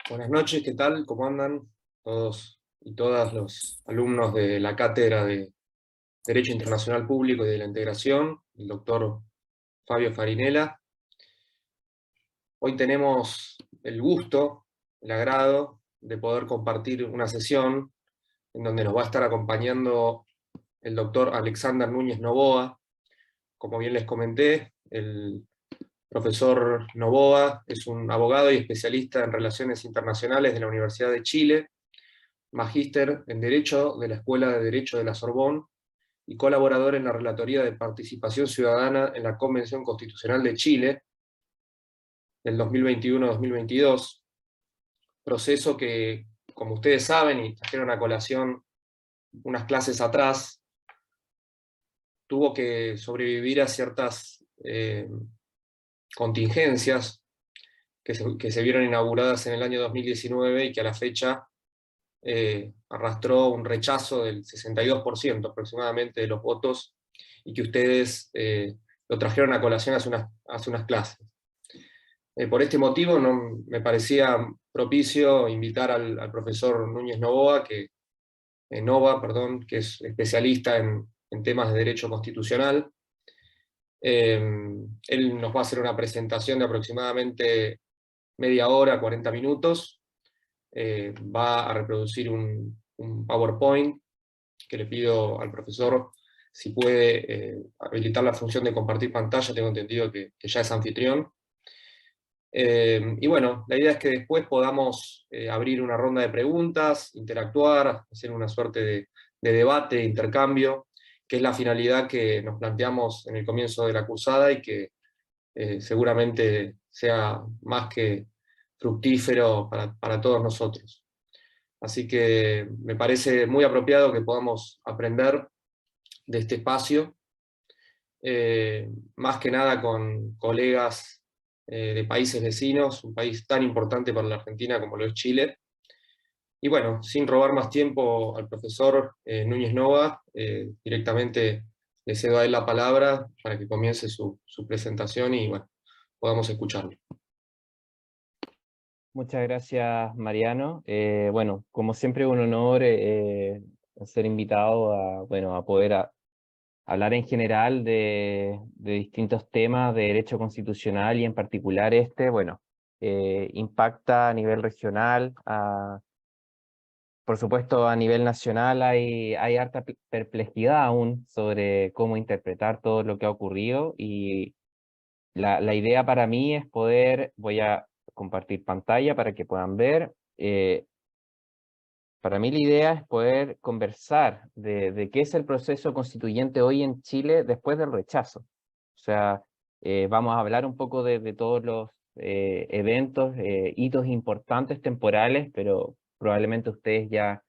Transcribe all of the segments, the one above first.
Buenas noches, ¿qué tal? ¿Cómo andan todos y todas los alumnos de la Cátedra de Derecho Internacional Público y de la Integración, el doctor Fabio Farinella? Hoy tenemos el gusto, el agrado de poder compartir una sesión en donde nos va a estar acompañando el doctor Alexander Núñez Novoa. Como bien les comenté, el profesor Novoa es un abogado y especialista en relaciones internacionales de la Universidad de Chile, magíster en Derecho de la Escuela de Derecho de la Sorbonne y colaborador en la Relatoría de Participación Ciudadana en la Convención Constitucional de Chile del 2021-2022, proceso que, como ustedes saben y trajeron a colación unas clases atrás, tuvo que sobrevivir a ciertas contingencias que se vieron inauguradas en el año 2019 y que a la fecha arrastró un rechazo del 62% aproximadamente de los votos, y que ustedes lo trajeron a colación hace unas clases. Por este motivo me parecía propicio invitar al profesor Núñez Novoa, Nova, perdón, que es especialista en temas de derecho constitucional. Él nos va a hacer una presentación de aproximadamente media hora, 40 minutos. Va a reproducir un PowerPoint que le pido al profesor si puede habilitar la función de compartir pantalla. Tengo entendido que ya es anfitrión. Y bueno, la idea es que después podamos abrir una ronda de preguntas, interactuar, hacer una suerte de debate, intercambio, que es la finalidad que nos planteamos en el comienzo de la cursada y que seguramente sea más que fructífero para todos nosotros. Así que me parece muy apropiado que podamos aprender de este espacio, más que nada con colegas de países vecinos, un país tan importante para la Argentina como lo es Chile. Y bueno, sin robar más tiempo al profesor Núñez Nova, directamente le cedo a él la palabra para que comience su presentación y bueno, podamos escucharlo. Muchas gracias, Mariano. Bueno, como siempre, un honor ser invitado a poder hablar en general de distintos temas de derecho constitucional, y en particular impacta a nivel regional. Por supuesto, a nivel nacional hay harta perplejidad aún sobre cómo interpretar todo lo que ha ocurrido, y la idea para mí es voy a compartir pantalla para que puedan ver. Para mí la idea es poder conversar de qué es el proceso constituyente hoy en Chile después del rechazo. O sea, vamos a hablar un poco de todos los eventos, hitos importantes temporales, pero probablemente ustedes ya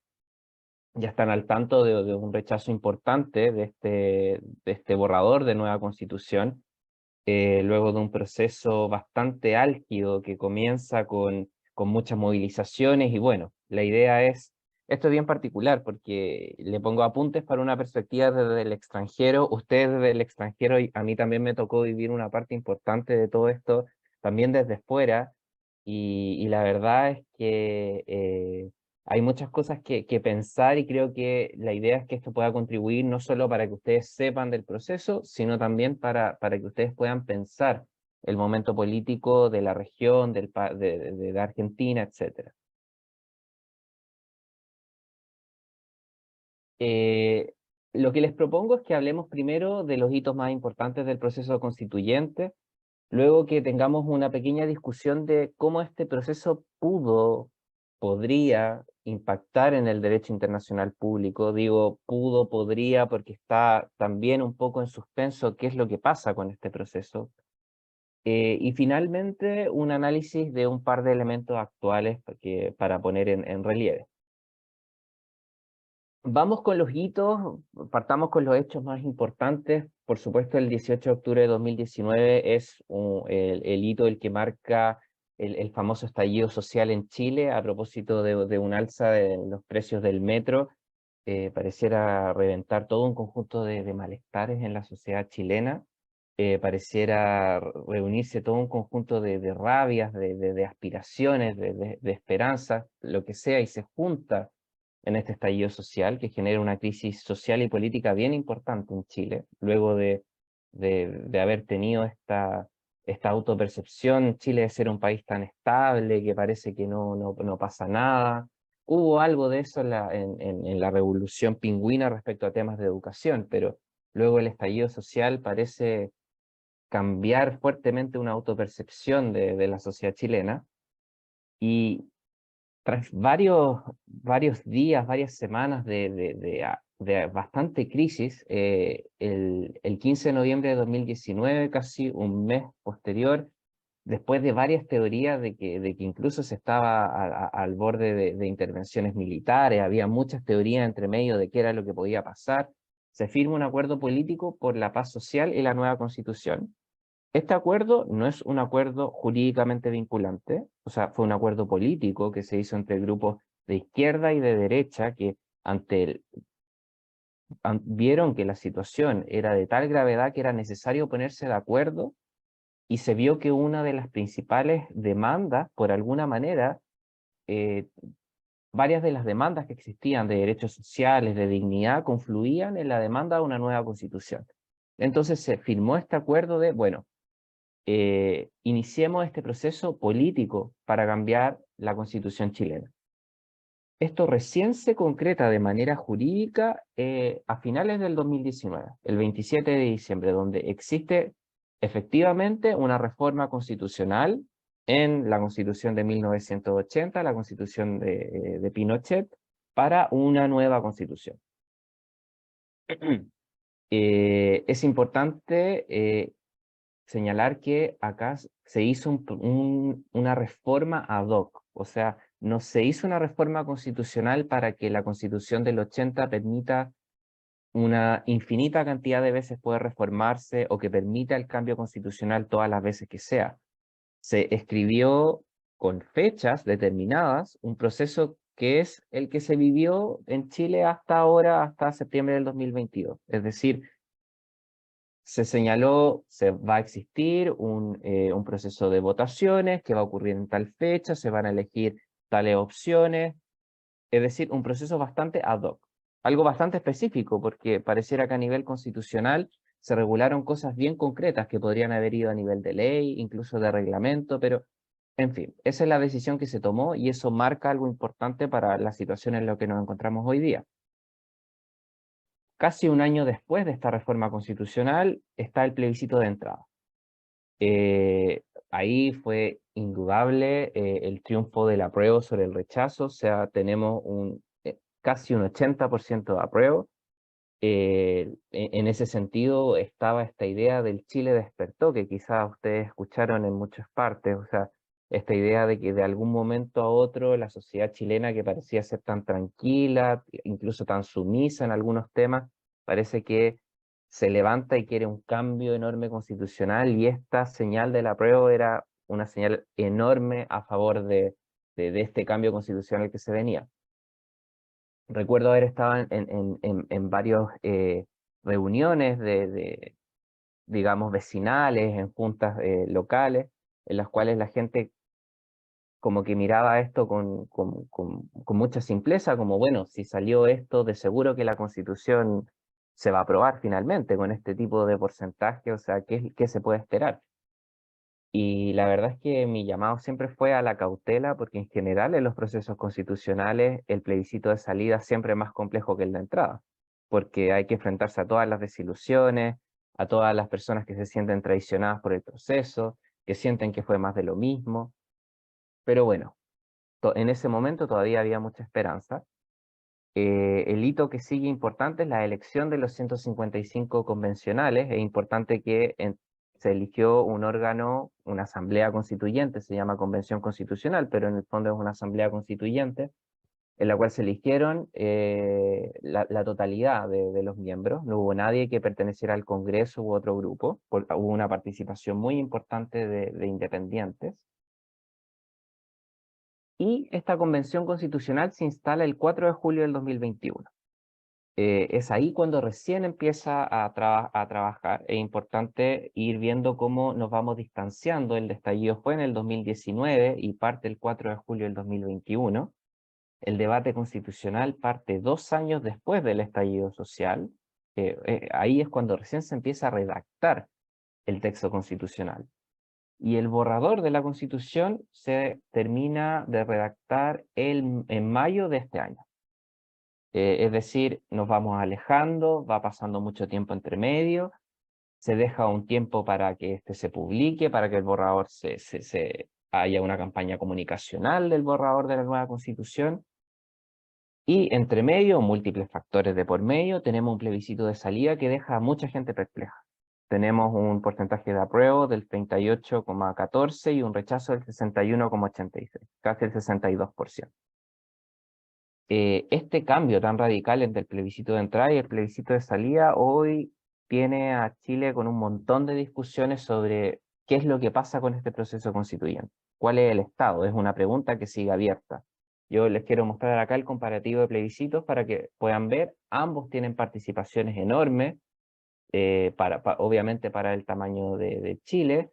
están al tanto de un rechazo importante de este borrador de nueva constitución, luego de un proceso bastante álgido que comienza con muchas movilizaciones. Y bueno, la idea es, esto es bien particular porque le pongo apuntes para una perspectiva desde el extranjero, ustedes desde el extranjero, y a mí también me tocó vivir una parte importante de todo esto también desde fuera, y la verdad es que hay muchas cosas que pensar, y creo que la idea es que esto pueda contribuir no solo para que ustedes sepan del proceso, sino también para que ustedes puedan pensar el momento político de la región, de la Argentina, etc. Eh, lo que les propongo es que hablemos primero de los hitos más importantes del proceso constituyente, luego que tengamos una pequeña discusión de cómo este proceso podría impactar en el derecho internacional público. Digo podría, porque está también un poco en suspenso qué es lo que pasa con este proceso. Y finalmente un análisis de un par de elementos actuales para poner en relieve. Vamos con los hitos, partamos con los hechos más importantes. Por supuesto, el 18 de octubre de 2019 es el hito el que marca el famoso estallido social en Chile a propósito de un alza de los precios del metro. Pareciera reventar todo un conjunto de malestares en la sociedad chilena. pareciera reunirse todo un conjunto de rabias, de aspiraciones, de esperanzas, lo que sea, y se junta en este estallido social que genera una crisis social y política bien importante en Chile, luego de haber tenido esta autopercepción, Chile de ser un país tan estable, que parece que no pasa nada. Hubo algo de eso en la revolución pingüina respecto a temas de educación, pero luego el estallido social parece cambiar fuertemente una autopercepción de la sociedad chilena, y tras varios días, varias semanas de bastante crisis, el 15 de noviembre de 2019, casi un mes posterior, después de varias teorías de que incluso se estaba al borde de intervenciones militares, había muchas teorías entre medio de qué era lo que podía pasar, se firma un acuerdo político por la paz social y la nueva constitución. Este acuerdo no es un acuerdo jurídicamente vinculante, o sea, fue un acuerdo político que se hizo entre grupos de izquierda y de derecha que ante vieron que la situación era de tal gravedad que era necesario ponerse de acuerdo, y se vio que una de las principales demandas, por alguna manera, eh, varias de las demandas que existían de derechos sociales, de dignidad, confluían en la demanda de una nueva constitución. Entonces se firmó este acuerdo de, bueno, iniciemos este proceso político para cambiar la Constitución chilena. Esto recién se concreta de manera jurídica a finales del 2019, el 27 de diciembre, donde existe efectivamente una reforma constitucional en la Constitución de 1980, la Constitución de Pinochet, para una nueva Constitución. Es importante señalar que acá se hizo una reforma ad hoc, o sea, no se hizo una reforma constitucional para que la Constitución del 80 permita una infinita cantidad de veces poder reformarse o que permita el cambio constitucional todas las veces que sea. Se escribió con fechas determinadas un proceso que es el que se vivió en Chile hasta ahora, hasta septiembre del 2022. Es decir, se señaló, se va a existir un proceso de votaciones que va a ocurrir en tal fecha, se van a elegir tales opciones, es decir, un proceso bastante ad hoc, algo bastante específico, porque pareciera que a nivel constitucional se regularon cosas bien concretas que podrían haber ido a nivel de ley, incluso de reglamento, pero en fin, esa es la decisión que se tomó y eso marca algo importante para la situación en la que nos encontramos hoy día. Casi un año después de esta reforma constitucional está el plebiscito de entrada. Ahí fue indudable el triunfo del apruebo sobre el rechazo, o sea, tenemos casi un 80% de apruebo. En ese sentido estaba esta idea del Chile despertó, que quizás ustedes escucharon en muchas partes, o sea, esta idea de que de algún momento a otro la sociedad chilena, que parecía ser tan tranquila, incluso tan sumisa en algunos temas, parece que se levanta y quiere un cambio enorme constitucional, y esta señal del apruebo era una señal enorme a favor de este cambio constitucional que se venía. Recuerdo haber estado en varias reuniones digamos, vecinales, en juntas locales, en las cuales la gente como que miraba esto con mucha simpleza, como bueno, si salió esto, de seguro que la Constitución se va a aprobar finalmente con este tipo de porcentaje, o sea, ¿qué se puede esperar? Y la verdad es que mi llamado siempre fue a la cautela, porque en general en los procesos constitucionales el plebiscito de salida siempre es más complejo que el de entrada, porque hay que enfrentarse a todas las desilusiones, a todas las personas que se sienten traicionadas por el proceso, que sienten que fue más de lo mismo. Pero bueno, en ese momento todavía había mucha esperanza. El hito que sigue importante es la elección de los 155 convencionales. Es importante que se eligió un órgano, una asamblea constituyente, se llama Convención Constitucional, pero en el fondo es una asamblea constituyente, en la cual se eligieron la totalidad de los miembros. No hubo nadie que perteneciera al Congreso u otro grupo, hubo una participación muy importante de independientes. Y esta convención constitucional se instala el 4 de julio del 2021. es ahí cuando recién empieza a trabajar. Es importante ir viendo cómo nos vamos distanciando. El estallido fue en el 2019 y parte el 4 de julio del 2021. El debate constitucional parte 2 años después del estallido social. Ahí es cuando recién se empieza a redactar el texto constitucional. Y el borrador de la Constitución se termina de redactar en mayo de este año. Es decir, nos vamos alejando, va pasando mucho tiempo entre medio, se deja un tiempo para que este se publique, para que el borrador haya una campaña comunicacional del borrador de la nueva Constitución, y entre medio, múltiples factores de por medio, tenemos un plebiscito de salida que deja a mucha gente perpleja. Tenemos un porcentaje de apruebo del 38,14 y un rechazo del 61,86, casi el 62%. Este cambio tan radical entre el plebiscito de entrada y el plebiscito de salida hoy tiene a Chile con un montón de discusiones sobre qué es lo que pasa con este proceso constituyente. ¿Cuál es el estado? Es una pregunta que sigue abierta. Yo les quiero mostrar acá el comparativo de plebiscitos para que puedan ver. Ambos tienen participaciones enormes, obviamente para el tamaño de Chile.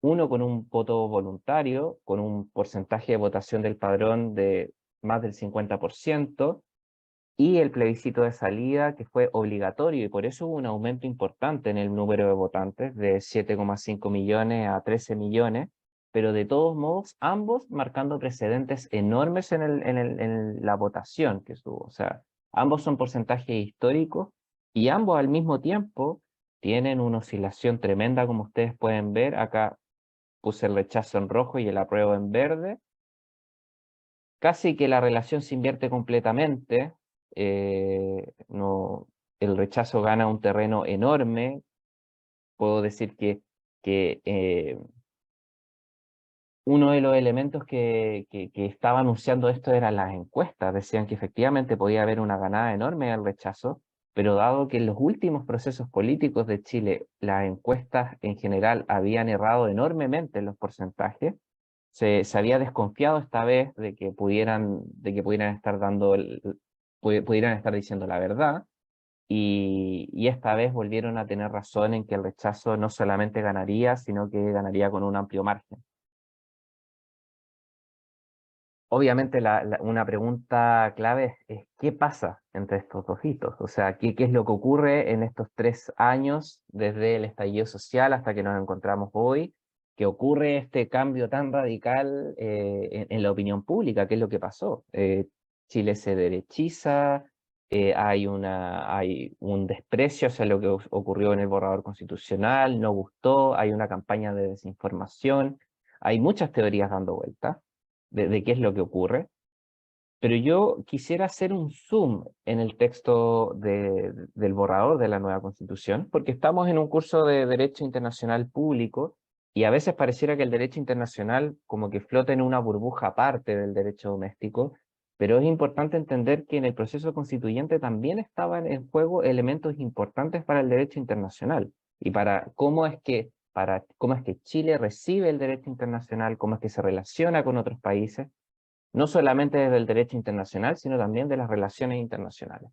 Uno con un voto voluntario, con un porcentaje de votación del padrón de más del 50%, y el plebiscito de salida que fue obligatorio, y por eso hubo un aumento importante en el número de votantes, de 7,5 millones a 13 millones, pero de todos modos, ambos marcando precedentes enormes en la votación que estuvo. O sea, ambos son porcentajes históricos, y ambos al mismo tiempo tienen una oscilación tremenda, como ustedes pueden ver. Acá puse el rechazo en rojo y el apruebo en verde. Casi que la relación se invierte completamente. No, el rechazo gana un terreno enorme. Puedo decir que uno de los elementos que estaba anunciando esto eran las encuestas. Decían que efectivamente podía haber una ganada enorme al rechazo, pero dado que en los últimos procesos políticos de Chile las encuestas en general habían errado enormemente en los porcentajes, se había desconfiado esta vez de que pudieran estar pudieran estar diciendo la verdad, y esta vez volvieron a tener razón en que el rechazo no solamente ganaría, sino que ganaría con un amplio margen. Obviamente una pregunta clave es ¿qué pasa entre estos dos hitos? O sea, ¿qué es lo que ocurre en estos 3 años desde el estallido social hasta que nos encontramos hoy? ¿Que ocurre este cambio tan radical en la opinión pública? ¿Qué es lo que pasó? Chile se derechiza, hay un desprecio hacia lo que ocurrió en el borrador constitucional, no gustó, hay una campaña de desinformación, hay muchas teorías dando vueltas de qué es lo que ocurre, pero yo quisiera hacer un zoom en el texto del borrador de la nueva Constitución, porque estamos en un curso de Derecho Internacional Público, y a veces pareciera que el derecho internacional como que flota en una burbuja aparte del derecho doméstico, pero es importante entender que en el proceso constituyente también estaban en juego elementos importantes para el derecho internacional, y para cómo es que Chile recibe el derecho internacional, cómo es que se relaciona con otros países, no solamente desde el derecho internacional, sino también de las relaciones internacionales.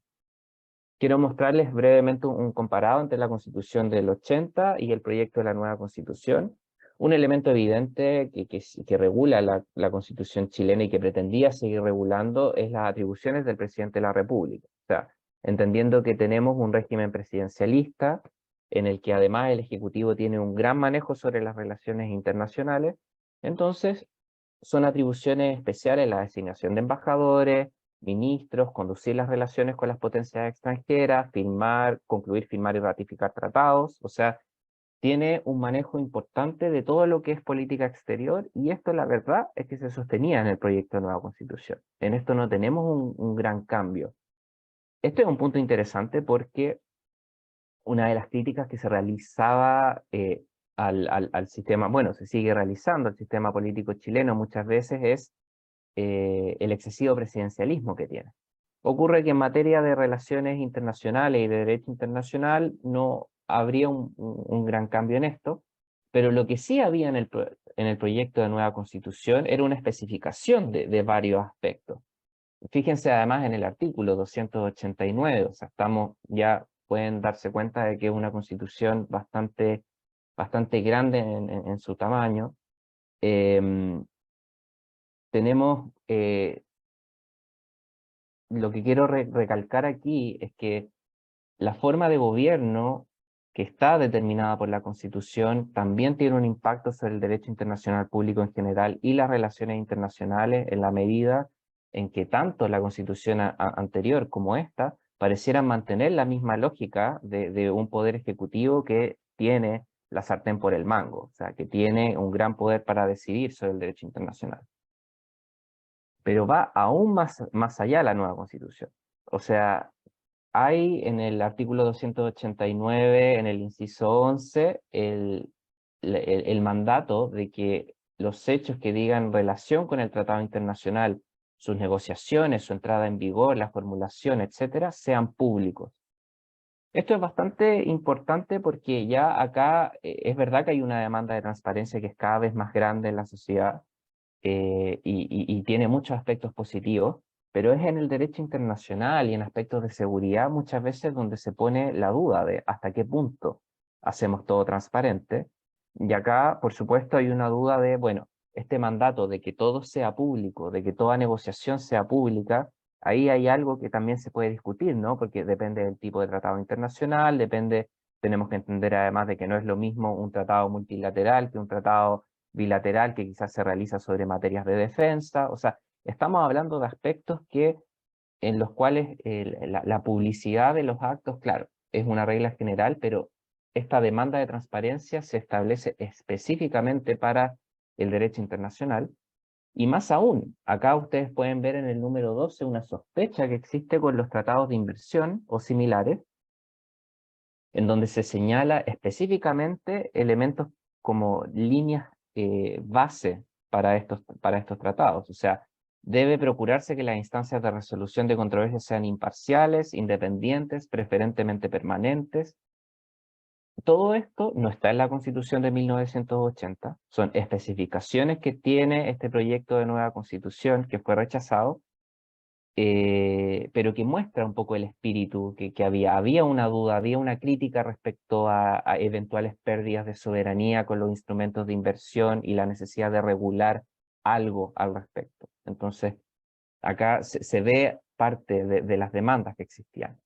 Quiero mostrarles brevemente un comparado entre la Constitución del 80 y el proyecto de la nueva Constitución. Un elemento evidente que regula la Constitución chilena y que pretendía seguir regulando es las atribuciones del presidente de la República. O sea, entendiendo que tenemos un régimen presidencialista en el que además el Ejecutivo tiene un gran manejo sobre las relaciones internacionales, entonces son atribuciones especiales la designación de embajadores, ministros, conducir las relaciones con las potencias extranjeras, concluir, firmar y ratificar tratados. O sea, tiene un manejo importante de todo lo que es política exterior, y esto la verdad es que se sostenía en el proyecto de nueva Constitución. En esto no tenemos un gran cambio. Este es un punto interesante porque una de las críticas que se realizaba al sistema, bueno, se sigue realizando al sistema político chileno muchas veces, es el excesivo presidencialismo que tiene. Ocurre que en materia de relaciones internacionales y de derecho internacional no habría un gran cambio en esto, pero lo que sí había en el proyecto de nueva Constitución era una especificación de varios aspectos. fíjense además en el artículo 289, o sea, ya pueden darse cuenta de que es una constitución bastante grande en su tamaño. Tenemos, lo que quiero recalcar aquí es que la forma de gobierno que está determinada por la Constitución también tiene un impacto sobre el derecho internacional público en general y las relaciones internacionales, en la medida en que tanto la Constitución anterior como esta parecieran mantener la misma lógica de un poder ejecutivo que tiene la sartén por el mango, o sea, que tiene un gran poder para decidir sobre el derecho internacional. Pero va aún más allá la nueva Constitución. O sea, hay en el artículo 289, en el inciso 11, el mandato de que los hechos que digan relación con el tratado internacional, sus negociaciones, su entrada en vigor, la formulación, etcétera, sean públicos. Esto es bastante importante porque ya acá es verdad que hay una demanda de transparencia que es cada vez más grande en la sociedad, y tiene muchos aspectos positivos, pero es en el derecho internacional y en aspectos de seguridad muchas veces donde se pone la duda de hasta qué punto hacemos todo transparente. Y acá, por supuesto, hay una duda de, bueno, este mandato de que todo sea público, de que toda negociación sea pública, ahí hay algo que también se puede discutir, ¿no? Porque depende del tipo de tratado internacional, tenemos que entender además de que no es lo mismo un tratado multilateral que un tratado bilateral que quizás se realiza sobre materias de defensa. O sea, estamos hablando de aspectos en los cuales la publicidad de los actos, claro, es una regla general, pero esta demanda de transparencia se establece específicamente para el derecho internacional. Y más aún, acá ustedes pueden ver en el número 12 una sospecha que existe con los tratados de inversión o similares, en donde se señala específicamente elementos como líneas base para estos tratados. O sea, debe procurarse que las instancias de resolución de controversias sean imparciales, independientes, preferentemente permanentes. Todo esto no está en la Constitución de 1980, son especificaciones que tiene este proyecto de nueva Constitución que fue rechazado, pero que muestra un poco el espíritu que había. Había una duda, había una crítica respecto a eventuales pérdidas de soberanía con los instrumentos de inversión y la necesidad de regular algo al respecto. Entonces, acá se ve parte de las demandas que existían.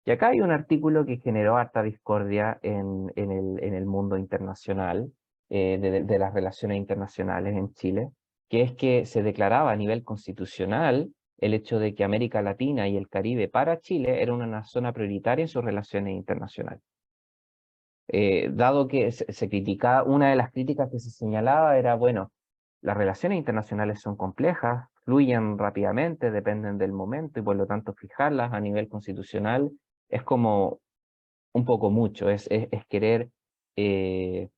Y acá hay un artículo que generó harta discordia en el mundo internacional, de las relaciones internacionales en Chile, que es que se declaraba a nivel constitucional el hecho de que América Latina y el Caribe para Chile era una zona prioritaria en sus relaciones internacionales. Dado que se criticaba, una de las críticas que se señalaba era, bueno, las relaciones internacionales son complejas, fluyen rápidamente, dependen del momento y por lo tanto fijarlas a nivel constitucional es como un poco mucho, es querer eh,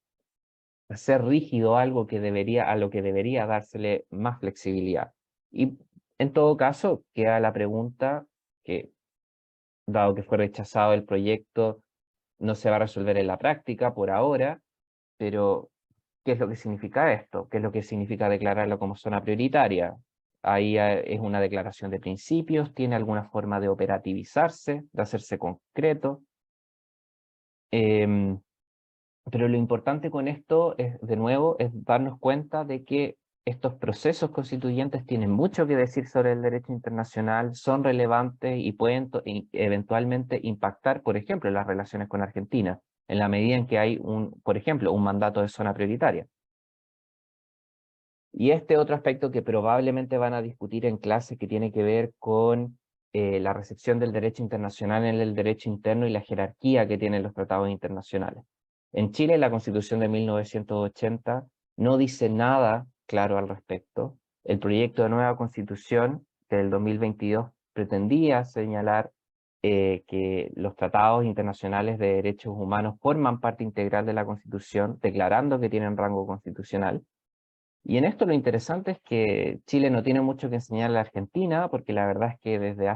hacer rígido algo a lo que debería dársele más flexibilidad. Y en todo caso, queda la pregunta que, dado que fue rechazado el proyecto, no se va a resolver en la práctica por ahora, pero ¿qué es lo que significa esto? ¿Qué es lo que significa declararlo como zona prioritaria? Ahí es una declaración de principios, tiene alguna forma de operativizarse, de hacerse concreto. Em, pero lo importante con esto es, de nuevo, es darnos cuenta de que estos procesos constituyentes tienen mucho que decir sobre el derecho internacional, son relevantes y pueden eventualmente impactar, por ejemplo, las relaciones con Argentina, en la medida en que hay, por ejemplo, un mandato de zona prioritaria. Y este otro aspecto que probablemente van a discutir en clase que tiene que ver con la recepción del derecho internacional en el derecho interno y la jerarquía que tienen los tratados internacionales. En Chile, la Constitución de 1980 no dice nada claro al respecto. El proyecto de nueva Constitución del 2022 pretendía señalar que los tratados internacionales de derechos humanos forman parte integral de la Constitución, declarando que tienen rango constitucional. Y en esto lo interesante es que Chile no tiene mucho que enseñar a la Argentina, porque la verdad es que desde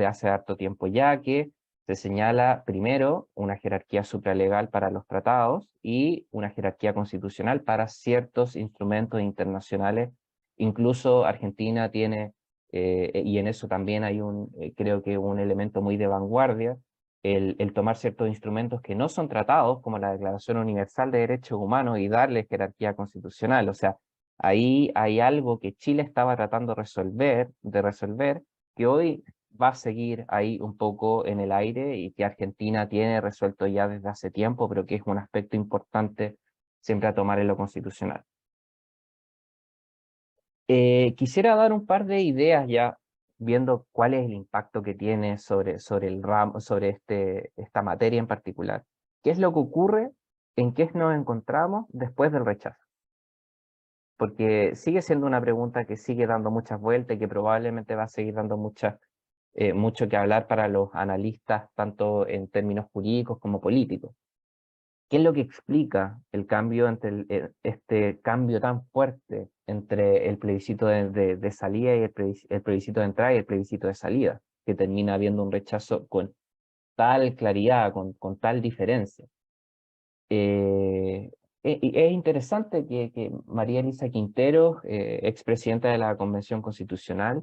hace harto tiempo ya que se señala primero una jerarquía supralegal para los tratados y una jerarquía constitucional para ciertos instrumentos internacionales. Incluso Argentina tiene y en eso también hay creo que un elemento muy de vanguardia, el tomar ciertos instrumentos que no son tratados, como la Declaración Universal de Derechos Humanos, y darle jerarquía constitucional. O sea, ahí hay algo que Chile estaba tratando de resolver, que hoy va a seguir ahí un poco en el aire y que Argentina tiene resuelto ya desde hace tiempo, pero que es un aspecto importante siempre a tomar en lo constitucional. Quisiera dar un par de ideas ya, viendo cuál es el impacto que tiene sobre el ramo, sobre esta materia en particular. ¿Qué es lo que ocurre? ¿En qué nos encontramos después del rechazo? Porque sigue siendo una pregunta que sigue dando muchas vueltas y que probablemente va a seguir dando mucho que hablar para los analistas, tanto en términos jurídicos como políticos. ¿Qué es lo que explica el cambio entre este cambio tan fuerte entre el plebiscito de salida y el plebiscito de entrada y el plebiscito de salida, que termina habiendo un rechazo con tal claridad, con tal diferencia? Es interesante que María Elisa Quintero, expresidenta de la Convención Constitucional,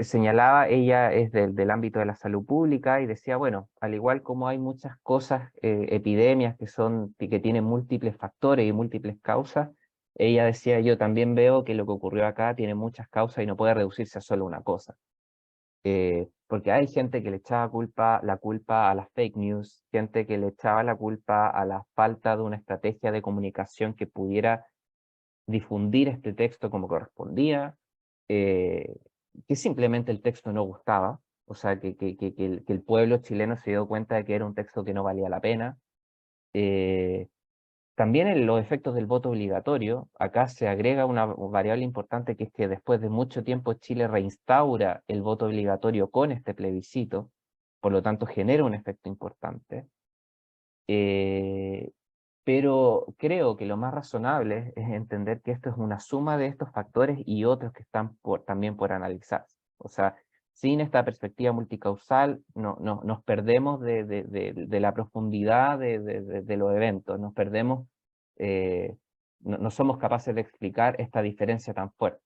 señalaba, ella es del ámbito de la salud pública y decía, bueno, al igual como hay muchas cosas, epidemias que tienen múltiples factores y múltiples causas, ella decía, yo también veo que lo que ocurrió acá tiene muchas causas y no puede reducirse a solo una cosa. Porque hay gente que le echaba la culpa a las fake news, gente que le echaba la culpa a la falta de una estrategia de comunicación que pudiera difundir este texto como correspondía, eh, que simplemente el texto no gustaba, o sea, que el pueblo chileno se dio cuenta de que era un texto que no valía la pena. Eh, También en los efectos del voto obligatorio, acá se agrega una variable importante, que es que después de mucho tiempo Chile reinstaura el voto obligatorio con este plebiscito, por lo tanto genera un efecto importante. Eh, pero creo que lo más razonable es entender que esto es una suma de estos factores y otros que están también por analizarse. O sea, sin esta perspectiva multicausal nos perdemos de la profundidad de los eventos, nos perdemos, no somos capaces de explicar esta diferencia tan fuerte.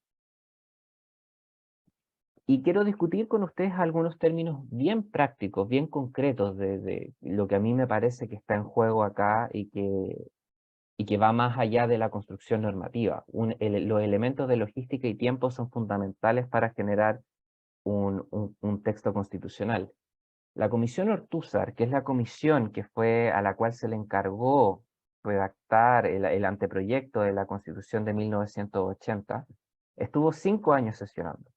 Y quiero discutir con ustedes algunos términos bien prácticos, bien concretos de lo que a mí me parece que está en juego acá y que va más allá de la construcción normativa. Los elementos de logística y tiempo son fundamentales para generar un texto constitucional. La Comisión Ortúzar, que es la comisión que fue a la cual se le encargó redactar el anteproyecto de la Constitución de 1980, estuvo 5 años sesionando.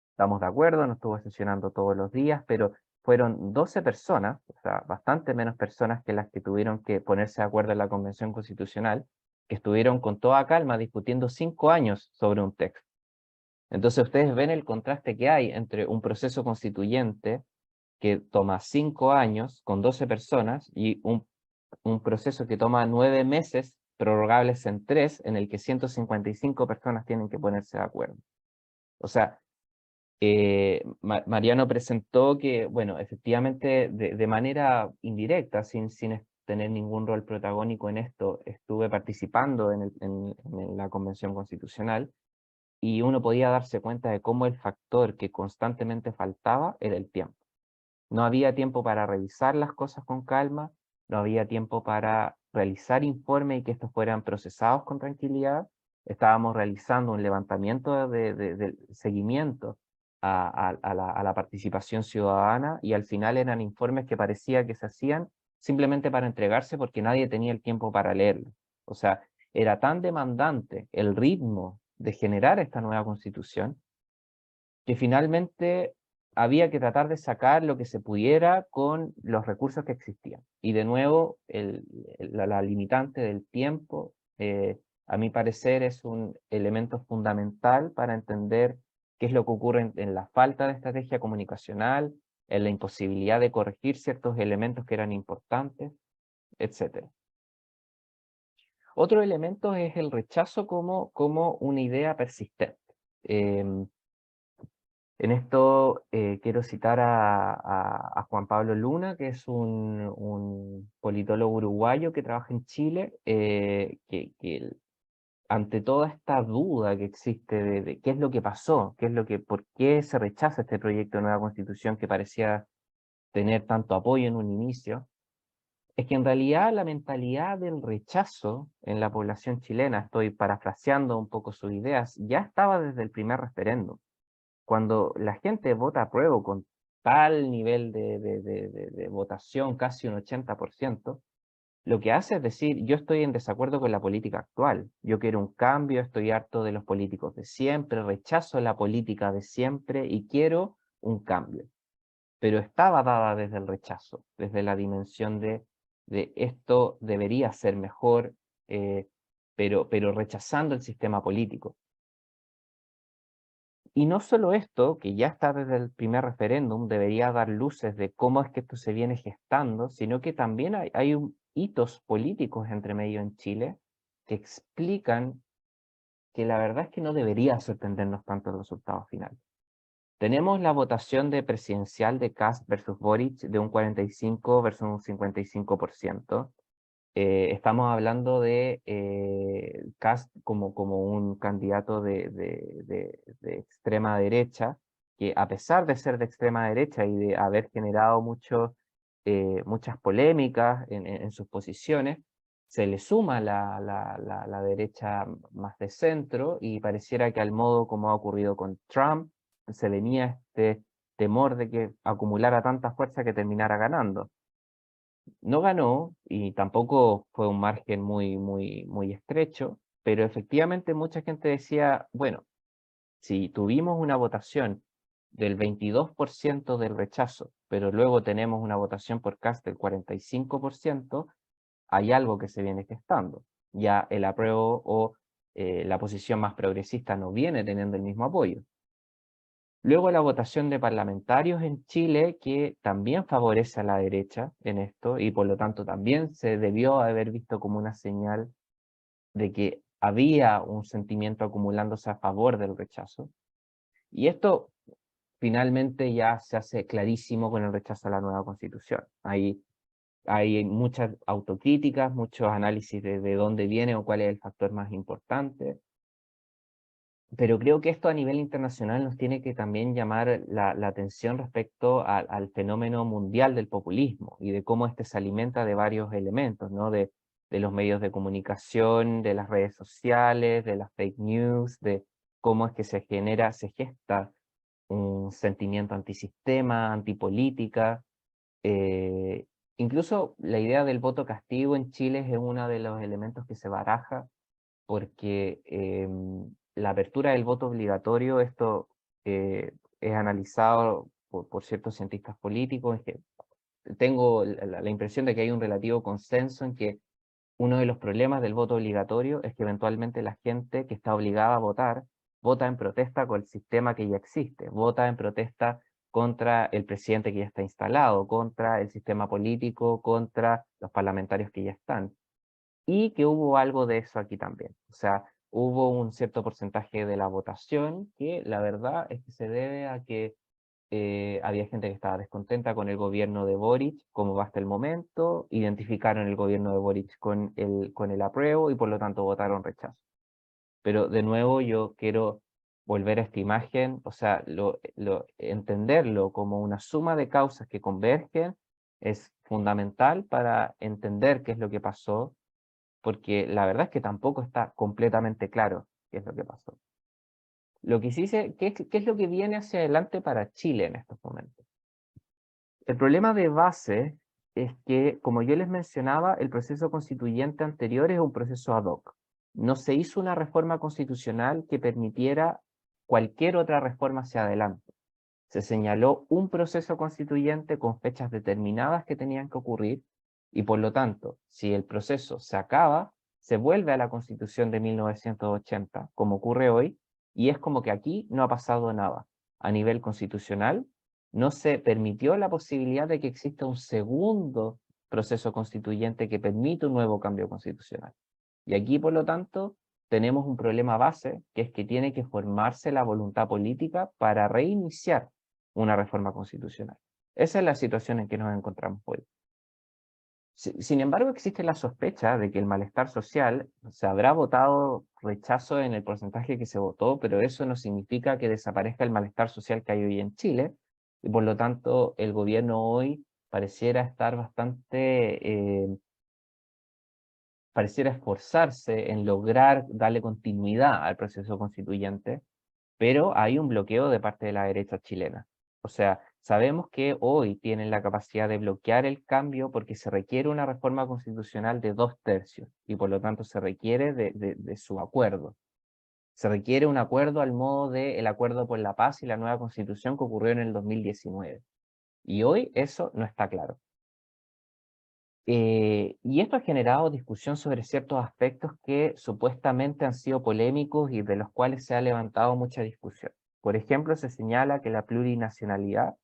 Estamos de acuerdo, no estuvo sesionando todos los días, pero fueron 12 personas, o sea, bastante menos personas que las que tuvieron que ponerse de acuerdo en la Convención Constitucional, que estuvieron con toda calma discutiendo 5 años sobre un texto. Entonces ustedes ven el contraste que hay entre un proceso constituyente que toma 5 años con 12 personas y un proceso que toma 9 meses, prorrogables en 3, en el que 155 personas tienen que ponerse de acuerdo. O sea, Mariano presentó que, bueno, efectivamente, de manera indirecta, sin tener ningún rol protagónico en esto, estuve participando en la Convención Constitucional, y uno podía darse cuenta de cómo el factor que constantemente faltaba era el tiempo. No había tiempo para revisar las cosas con calma, no había tiempo para realizar informes y que estos fueran procesados con tranquilidad. Estábamos realizando un levantamiento de seguimiento a la participación ciudadana, y al final eran informes que parecía que se hacían simplemente para entregarse porque nadie tenía el tiempo para leerlo. O sea, era tan demandante el ritmo de generar esta nueva constitución que finalmente había que tratar de sacar lo que se pudiera con los recursos que existían. Y de nuevo, la limitante del tiempo, a mi parecer, es un elemento fundamental para entender qué es lo que ocurre en la falta de estrategia comunicacional, en la imposibilidad de corregir ciertos elementos que eran importantes, etc. Otro elemento es el rechazo como una idea persistente. En esto quiero citar a Juan Pablo Luna, que es un politólogo uruguayo que trabaja en Chile, que ante toda esta duda que existe de qué es lo que pasó, por qué se rechaza este proyecto de nueva constitución que parecía tener tanto apoyo en un inicio, es que en realidad la mentalidad del rechazo en la población chilena, estoy parafraseando un poco sus ideas, ya estaba desde el primer referéndum. Cuando la gente vota apruebo con tal nivel de votación, casi un 80%, lo que hace es decir, yo estoy en desacuerdo con la política actual, yo quiero un cambio, estoy harto de los políticos de siempre, rechazo la política de siempre y quiero un cambio. Pero estaba dada desde el rechazo, desde la dimensión de esto debería ser mejor, eh, pero rechazando el sistema político. Y no solo esto, que ya está desde el primer referéndum, debería dar luces de cómo es que esto se viene gestando, sino que también hay hitos políticos entre medio en Chile que explican que la verdad es que no debería sorprendernos tanto el resultado final. Tenemos la votación de presidencial de Kast versus Boric de un 45 versus un 55%. Estamos hablando de Kast como un candidato de extrema derecha, que a pesar de ser de extrema derecha y de haber generado muchas polémicas en sus posiciones, se le suma la derecha más de centro y pareciera que al modo como ha ocurrido con Trump, se venía este temor de que acumulara tanta fuerza que terminara ganando. No ganó y tampoco fue un margen muy estrecho, pero efectivamente mucha gente decía, bueno, si tuvimos una votación del 22% del rechazo, pero luego tenemos una votación por Kast del 45%, hay algo que se viene gestando. Ya el apruebo o la posición más progresista no viene teniendo el mismo apoyo. Luego la votación de parlamentarios en Chile, que también favorece a la derecha en esto, y por lo tanto también se debió haber visto como una señal de que había un sentimiento acumulándose a favor del rechazo. Y esto finalmente ya se hace clarísimo con el rechazo a la nueva constitución. Hay muchas autocríticas, muchos análisis de dónde viene o cuál es el factor más importante. Pero creo que esto a nivel internacional nos tiene que también llamar la atención respecto al fenómeno mundial del populismo y de cómo este se alimenta de varios elementos, ¿no? De los medios de comunicación, de las redes sociales, de las fake news, de cómo es que se gesta un sentimiento antisistema, antipolítica. eh, Incluso la idea del voto castigo en Chile es uno de los elementos que se baraja porque la apertura del voto obligatorio, esto es analizado por ciertos cientistas políticos, es que tengo la impresión de que hay un relativo consenso en que uno de los problemas del voto obligatorio es que eventualmente la gente que está obligada a votar, vota en protesta con el sistema que ya existe, vota en protesta contra el presidente que ya está instalado, contra el sistema político, contra los parlamentarios que ya están. Y que hubo algo de eso aquí también. O sea, hubo un cierto porcentaje de la votación que la verdad es que se debe a que había gente que estaba descontenta con el gobierno de Boric, como va hasta el momento, identificaron el gobierno de Boric con el apruebo y por lo tanto votaron rechazo. Pero de nuevo yo quiero volver a esta imagen, o sea, entenderlo como una suma de causas que convergen es fundamental para entender qué es lo que pasó, porque la verdad es que tampoco está completamente claro qué es lo que pasó. Lo que sí sé, ¿qué es lo que viene hacia adelante para Chile en estos momentos? El problema de base es que, como yo les mencionaba, el proceso constituyente anterior es un proceso ad hoc. No se hizo una reforma constitucional que permitiera cualquier otra reforma hacia adelante. Se señaló un proceso constituyente con fechas determinadas que tenían que ocurrir y por lo tanto, si el proceso se acaba, se vuelve a la Constitución de 1980, como ocurre hoy, y es como que aquí no ha pasado nada. A nivel constitucional, no se permitió la posibilidad de que exista un segundo proceso constituyente que permita un nuevo cambio constitucional. Y aquí, por lo tanto, tenemos un problema base, que es que tiene que formarse la voluntad política para reiniciar una reforma constitucional. Esa es la situación en que nos encontramos hoy. Sin embargo, existe la sospecha de que el malestar social se habrá votado rechazo en el porcentaje que se votó, pero eso no significa que desaparezca el malestar social que hay hoy en Chile, y por lo tanto el gobierno hoy pareciera estar pareciera esforzarse en lograr darle continuidad al proceso constituyente, pero hay un bloqueo de parte de la derecha chilena. O sea, sabemos que hoy tienen la capacidad de bloquear el cambio porque se requiere una reforma constitucional de 2/3 y por lo tanto se requiere de su acuerdo. Se requiere un acuerdo al modo del Acuerdo por la Paz y la nueva constitución que ocurrió en el 2019. Y hoy eso no está claro. Y esto ha generado discusión sobre ciertos aspectos que supuestamente han sido polémicos y de los cuales se ha levantado mucha discusión. Por ejemplo, se señala que la plurinacionalidad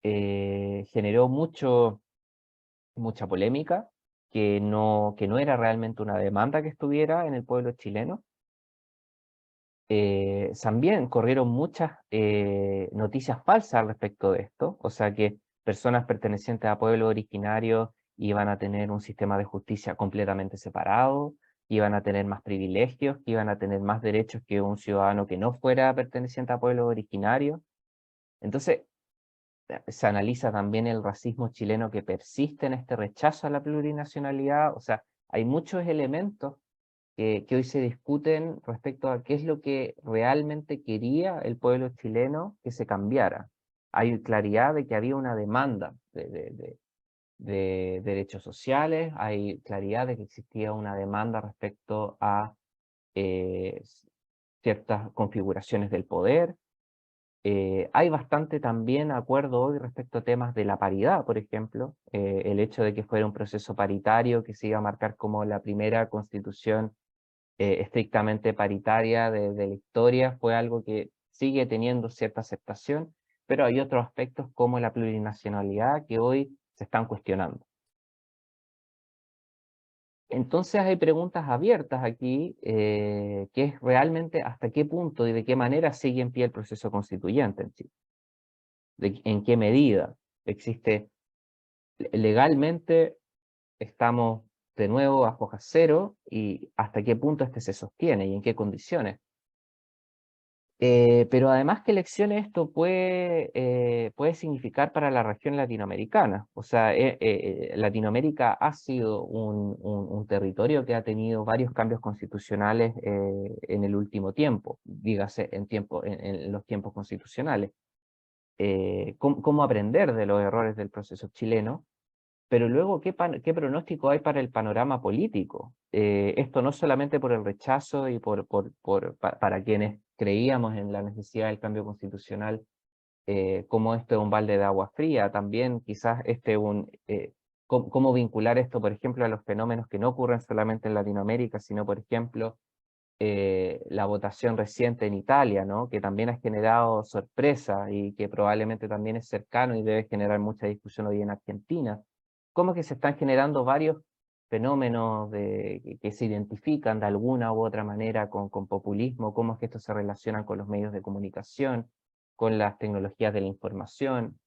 generó mucha polémica, que no era realmente una demanda que estuviera en el pueblo chileno. También corrieron muchas noticias falsas al respecto de esto, o sea que personas pertenecientes a pueblos originarios iban a tener un sistema de justicia completamente separado, iban a tener más privilegios, que iban a tener más derechos que un ciudadano que no fuera perteneciente a pueblos originarios. Entonces, se analiza también el racismo chileno que persiste en este rechazo a la plurinacionalidad, o sea, hay muchos elementos que hoy se discuten respecto a qué es lo que realmente quería el pueblo chileno que se cambiara. Hay claridad de que había una demanda de derechos sociales, hay claridad de que existía una demanda respecto a eh, ciertas configuraciones del poder. Hay bastante también acuerdo hoy respecto a temas de la paridad, por ejemplo, el hecho de que fuera un proceso paritario que se iba a marcar como la primera constitución estrictamente paritaria de la historia fue algo que sigue teniendo cierta aceptación, pero hay otros aspectos como la plurinacionalidad que hoy se están cuestionando. Entonces hay preguntas abiertas aquí, que es realmente hasta qué punto y de qué manera sigue en pie el proceso constituyente en Chile. En qué medida existe legalmente, estamos de nuevo a foja cero y hasta qué punto este se sostiene y en qué condiciones. Pero además, ¿qué lecciones esto puede significar para la región latinoamericana? O sea, Latinoamérica ha sido un territorio que ha tenido varios cambios constitucionales en el último tiempo, dígase en los tiempos constitucionales. ¿Cómo aprender de los errores del proceso chileno? Pero luego, ¿qué pronóstico hay para el panorama político? Esto no solamente por el rechazo y para quienes creíamos en la necesidad del cambio constitucional, como esto es un balde de agua fría, también quizás cómo vincular esto, por ejemplo, a los fenómenos que no ocurren solamente en Latinoamérica, sino, por ejemplo, la votación reciente en Italia, ¿no? Que también ha generado sorpresa y que probablemente también es cercano y debe generar mucha discusión hoy en Argentina. Cómo que se están generando varios fenómenos que se identifican de alguna u otra manera con populismo, cómo es que estos se relacionan con los medios de comunicación, con las tecnologías de la información.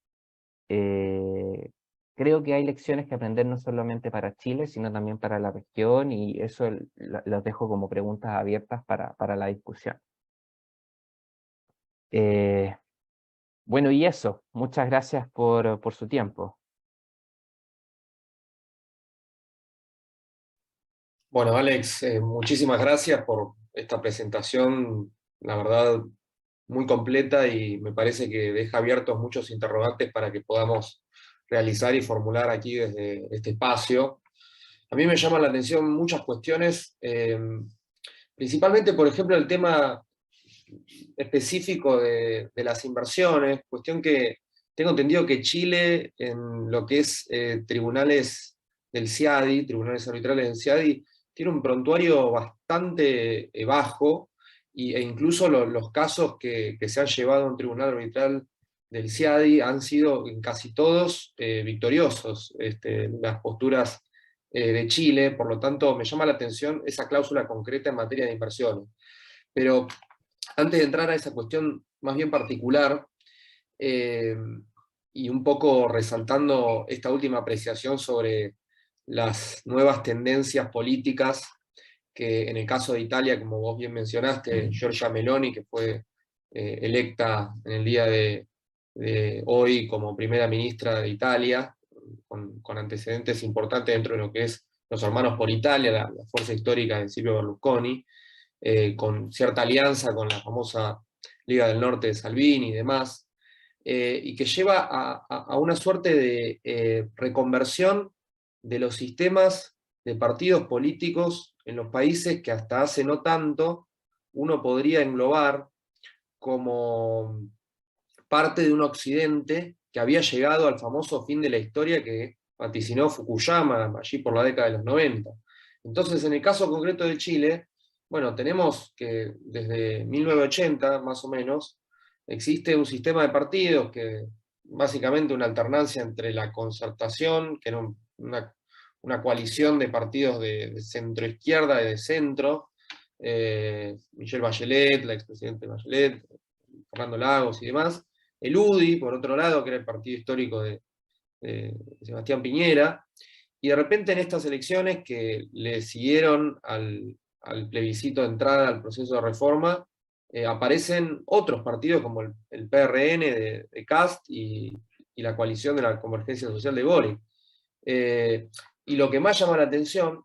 Eh, Creo que hay lecciones que aprender no solamente para Chile, sino también para la región, y eso los dejo como preguntas abiertas para la discusión. Eh, bueno, y eso, muchas gracias por su tiempo. Bueno, Alex, muchísimas gracias por esta presentación, la verdad, muy completa y me parece que deja abiertos muchos interrogantes para que podamos realizar y formular aquí desde este espacio. A mí me llaman la atención muchas cuestiones, principalmente, por ejemplo, el tema específico de las inversiones, cuestión que tengo entendido que Chile, en lo que es tribunales del CIADI, tribunales arbitrales del CIADI, tiene un prontuario bastante bajo, e incluso los casos que se han llevado a un tribunal arbitral del CIADI han sido en casi todos victoriosos, las posturas de Chile, por lo tanto me llama la atención esa cláusula concreta en materia de inversiones. Pero antes de entrar a esa cuestión más bien particular, eh, y un poco resaltando esta última apreciación sobre las nuevas tendencias políticas que en el caso de Italia, como vos bien mencionaste, Giorgia Meloni, que fue electa en el día de hoy como primera ministra de Italia, con antecedentes importantes dentro de lo que es los Hermanos por Italia, la fuerza histórica de Silvio Berlusconi, con cierta alianza con la famosa Liga del Norte de Salvini y demás, y que lleva a una suerte de reconversión de los sistemas de partidos políticos en los países que hasta hace no tanto uno podría englobar como parte de un occidente que había llegado al famoso fin de la historia que vaticinó Fukuyama allí por la década de los 90. Entonces, en el caso concreto de Chile, bueno, tenemos que desde 1980, más o menos, existe un sistema de partidos que básicamente una alternancia entre la Concertación, que era una coalición de partidos de centro-izquierda y de centro, Michelle Bachelet, la expresidente Bachelet, Fernando Lagos y demás, el UDI, por otro lado, que era el partido histórico de Sebastián Piñera, y de repente en estas elecciones que le siguieron al plebiscito de entrada al proceso de reforma, aparecen otros partidos como el PRN de Cast y la coalición de la Convergencia Social de Boric. Y lo que más llama la atención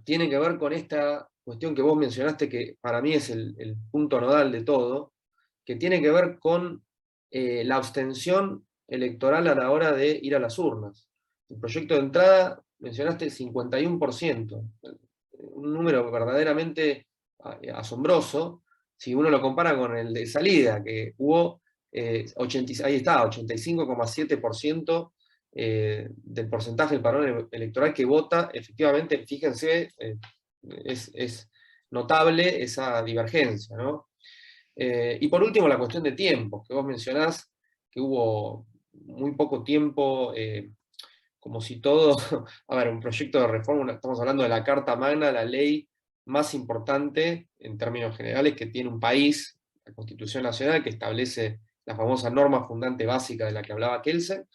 tiene que ver con esta cuestión que vos mencionaste, que para mí es el punto nodal de todo, que tiene que ver con la abstención electoral a la hora de ir a las urnas. El proyecto de entrada, mencionaste 51%, un número verdaderamente asombroso, si uno lo compara con el de salida, que hubo, ahí está, 85,7% del porcentaje del padrón electoral que vota, efectivamente, fíjense, es notable esa divergencia, ¿no? Y por último, la cuestión de tiempos, que vos mencionás, que hubo muy poco tiempo, como si todo, a ver, un proyecto de reforma, estamos hablando de la Carta Magna, la ley más importante en términos generales que tiene un país, la Constitución Nacional, que establece la famosa norma fundante básica de la que hablaba Kelsen,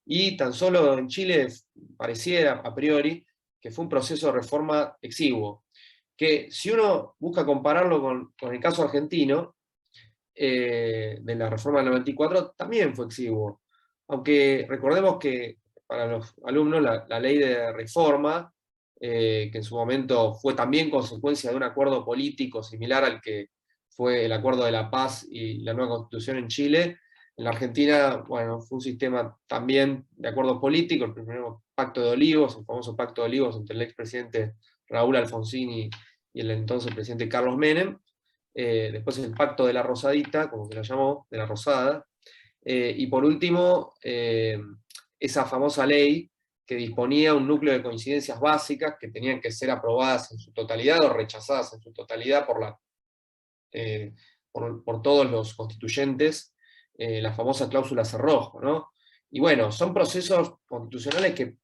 y tan solo en Chile pareciera a priori que fue un proceso de reforma exiguo, que si uno busca compararlo con el caso argentino, de la reforma del 94, también fue exiguo. Aunque recordemos que para los alumnos la ley de reforma, que en su momento fue también consecuencia de un acuerdo político similar al que fue el Acuerdo de la Paz y la nueva Constitución en Chile, en la Argentina, bueno, fue un sistema también de acuerdo político, el primero Pacto de Olivos, el famoso Pacto de Olivos entre el expresidente Raúl Alfonsín y el entonces presidente Carlos Menem, después el Pacto de la Rosadita, como se la llamó, de la Rosada, y por último, esa famosa ley que disponía un núcleo de coincidencias básicas que tenían que ser aprobadas en su totalidad o rechazadas en su totalidad por todos los constituyentes, la famosa cláusula cerrojo, ¿no? Y bueno, son procesos constitucionales que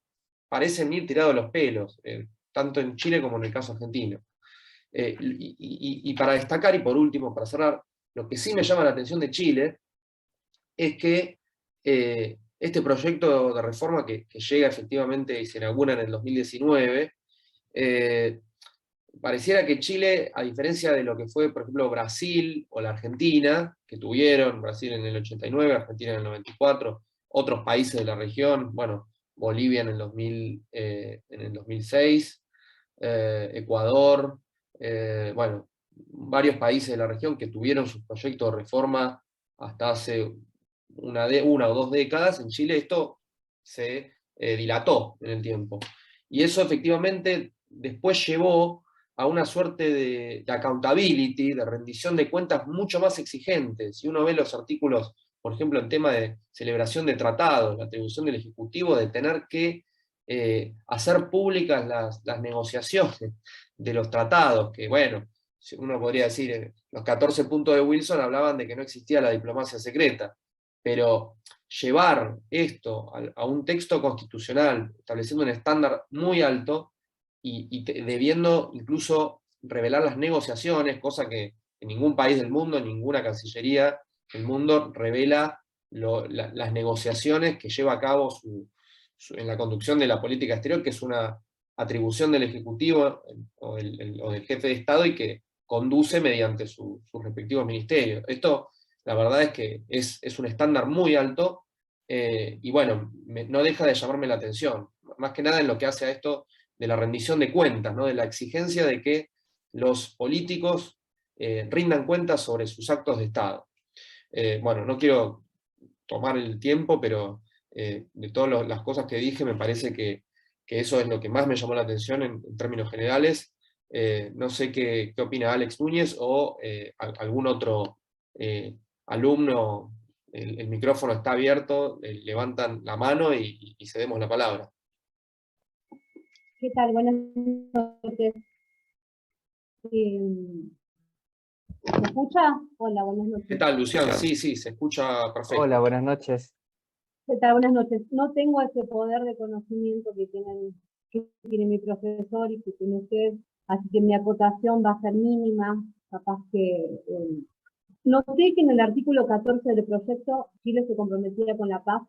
parecen ir tirados los pelos, tanto en Chile como en el caso argentino. Y para destacar, y por último, para cerrar, lo que sí me llama la atención de Chile es que este proyecto de reforma que llega efectivamente y se inaugura en el 2019, pareciera que Chile, a diferencia de lo que fue, por ejemplo, Brasil o la Argentina, que tuvieron Brasil en el 89, Argentina en el 94, otros países de la región, bueno, Bolivia en el 2006, Ecuador, bueno, varios países de la región que tuvieron sus proyectos de reforma hasta hace una o dos décadas. En Chile esto se dilató en el tiempo. Y eso efectivamente después llevó a una suerte de accountability, de rendición de cuentas mucho más exigente. Si uno ve los artículos, por ejemplo, en tema de celebración de tratados, la atribución del Ejecutivo de tener que hacer públicas las negociaciones de los tratados, que bueno, uno podría decir, los 14 puntos de Wilson hablaban de que no existía la diplomacia secreta, pero llevar esto a un texto constitucional, estableciendo un estándar muy alto, y debiendo incluso revelar las negociaciones, cosa que en ningún país del mundo, ninguna cancillería del mundo revela las negociaciones que lleva a cabo en la conducción de la política exterior, que es una atribución del Ejecutivo o del jefe de Estado y que conduce mediante sus respectivos ministerios. Esto, la verdad es que es un estándar muy alto y bueno, no deja de llamarme la atención, más que nada en lo que hace a esto de la rendición de cuentas, ¿no? De la exigencia de que los políticos rindan cuentas sobre sus actos de Estado. Bueno, no quiero tomar el tiempo, pero de todas las cosas que dije, me parece que eso es lo que más me llamó la atención en términos generales. No sé qué opina Alex Núñez o algún otro alumno. El micrófono está abierto, levantan la mano y cedemos la palabra. ¿Qué tal? Buenas noches. ¿Me escucha? Hola, buenas noches. ¿Qué tal, Luciana? Sí, se escucha perfecto. Hola, buenas noches. ¿Qué tal? Buenas noches. No tengo ese poder de conocimiento que tiene mi profesor y que tiene usted, así que mi acotación va a ser mínima. Capaz que noté que en el artículo 14 del proyecto Chile se comprometía con la paz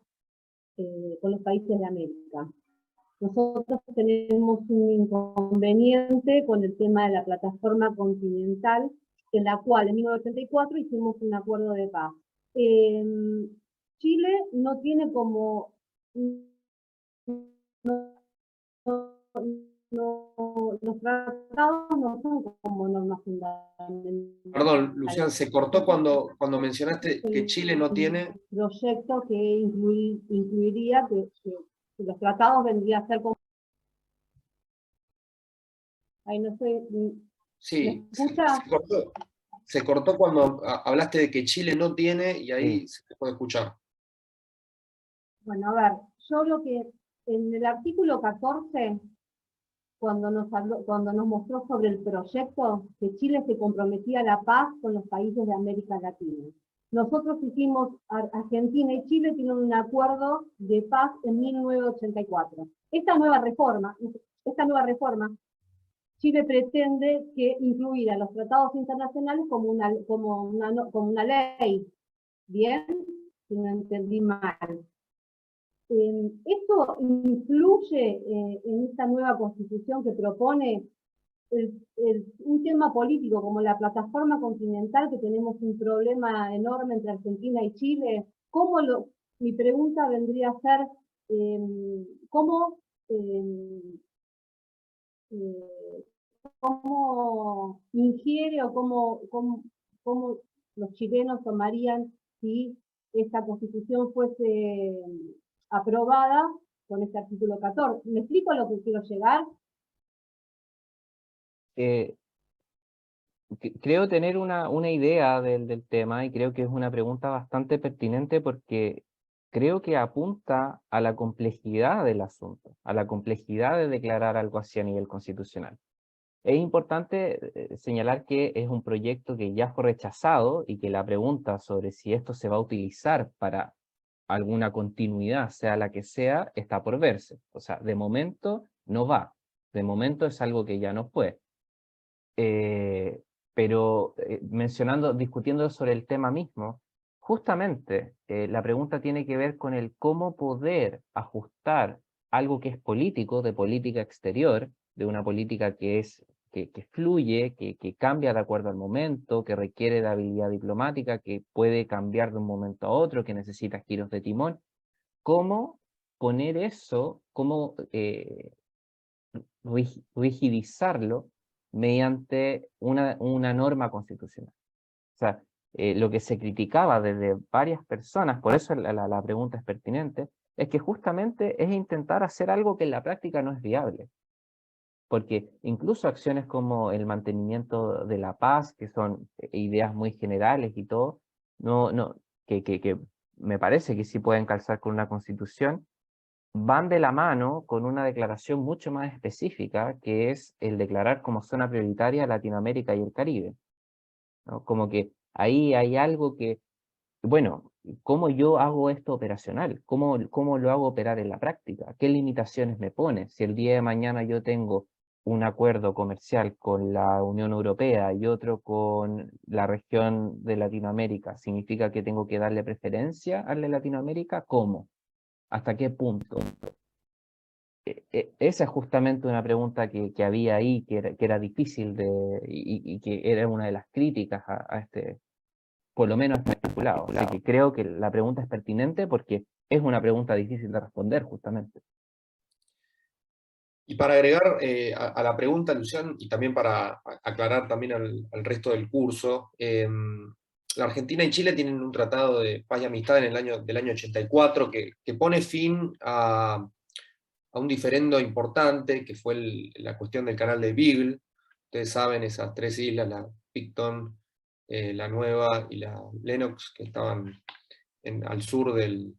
con los países de América. Nosotros tenemos un inconveniente con el tema de la plataforma continental, en la cual en 1984 hicimos un acuerdo de paz. Chile no tiene como... los tratados no son como normas fundamentales. Perdón, Luciana, se cortó cuando mencionaste que Chile no tiene... Un proyecto que incluiría que los tratados vendrían a ser como... Ahí no sé... Sí, ¿me escucha? se cortó cuando hablaste de que Chile no tiene y ahí Sí. se puede escuchar. Bueno, a ver, yo lo que en el artículo 14, cuando nos mostró sobre el proyecto, que Chile se comprometía a la paz con los países de América Latina. Nosotros hicimos, Argentina y Chile tienen un acuerdo de paz en 1984. Esta nueva reforma, Chile pretende que incluir a los tratados internacionales como una ley. ¿Bien? Si no entendí mal. ¿Esto influye en esta nueva constitución que propone un tema político como la plataforma continental, que tenemos un problema enorme entre Argentina y Chile? Mi pregunta vendría a ser, ¿cómo ingiere o cómo los chilenos tomarían si esta constitución fuese aprobada con este artículo 14? ¿Me explico a lo que quiero llegar? Creo tener una idea del tema y creo que es una pregunta bastante pertinente porque creo que apunta a la complejidad del asunto, a la complejidad de declarar algo así a nivel constitucional. Es importante señalar que es un proyecto que ya fue rechazado y que la pregunta sobre si esto se va a utilizar para alguna continuidad, sea la que sea, está por verse. O sea, de momento no va. De momento es algo que ya no fue. Pero discutiendo sobre el tema mismo, justamente la pregunta tiene que ver con el cómo poder ajustar algo que es político, de política exterior, de una política que fluye, que cambia de acuerdo al momento, que requiere de habilidad diplomática, que puede cambiar de un momento a otro, que necesita giros de timón. ¿Cómo poner eso, cómo rigidizarlo mediante una norma constitucional? O sea, lo que se criticaba desde varias personas, por eso la pregunta es pertinente, es que justamente es intentar hacer algo que en la práctica no es viable. Porque incluso acciones como el mantenimiento de la paz, que son ideas muy generales y todo, que me parece que sí pueden calzar con una constitución, van de la mano con una declaración mucho más específica, que es el declarar como zona prioritaria Latinoamérica y el Caribe, ¿no? Como que ahí hay algo que, bueno, ¿cómo yo hago esto operacional? ¿Cómo lo hago operar en la práctica? ¿Qué limitaciones me pone? Si el día de mañana yo tengo un acuerdo comercial con la Unión Europea y otro con la región de Latinoamérica, ¿significa que tengo que darle preferencia al de Latinoamérica? ¿Cómo? ¿Hasta qué punto? Esa es justamente una pregunta que había ahí, que era difícil y que era una de las críticas a este, por lo menos a este articulado. Así que creo que la pregunta es pertinente porque es una pregunta difícil de responder justamente. Y para agregar a la pregunta, Lucián, y también para aclarar también al resto del curso, la Argentina y Chile tienen un tratado de paz y amistad del año 84 que pone fin a un diferendo importante, que fue la cuestión del canal de Beagle. Ustedes saben, esas tres islas, la Picton, la Nueva y la Lennox, que estaban al sur de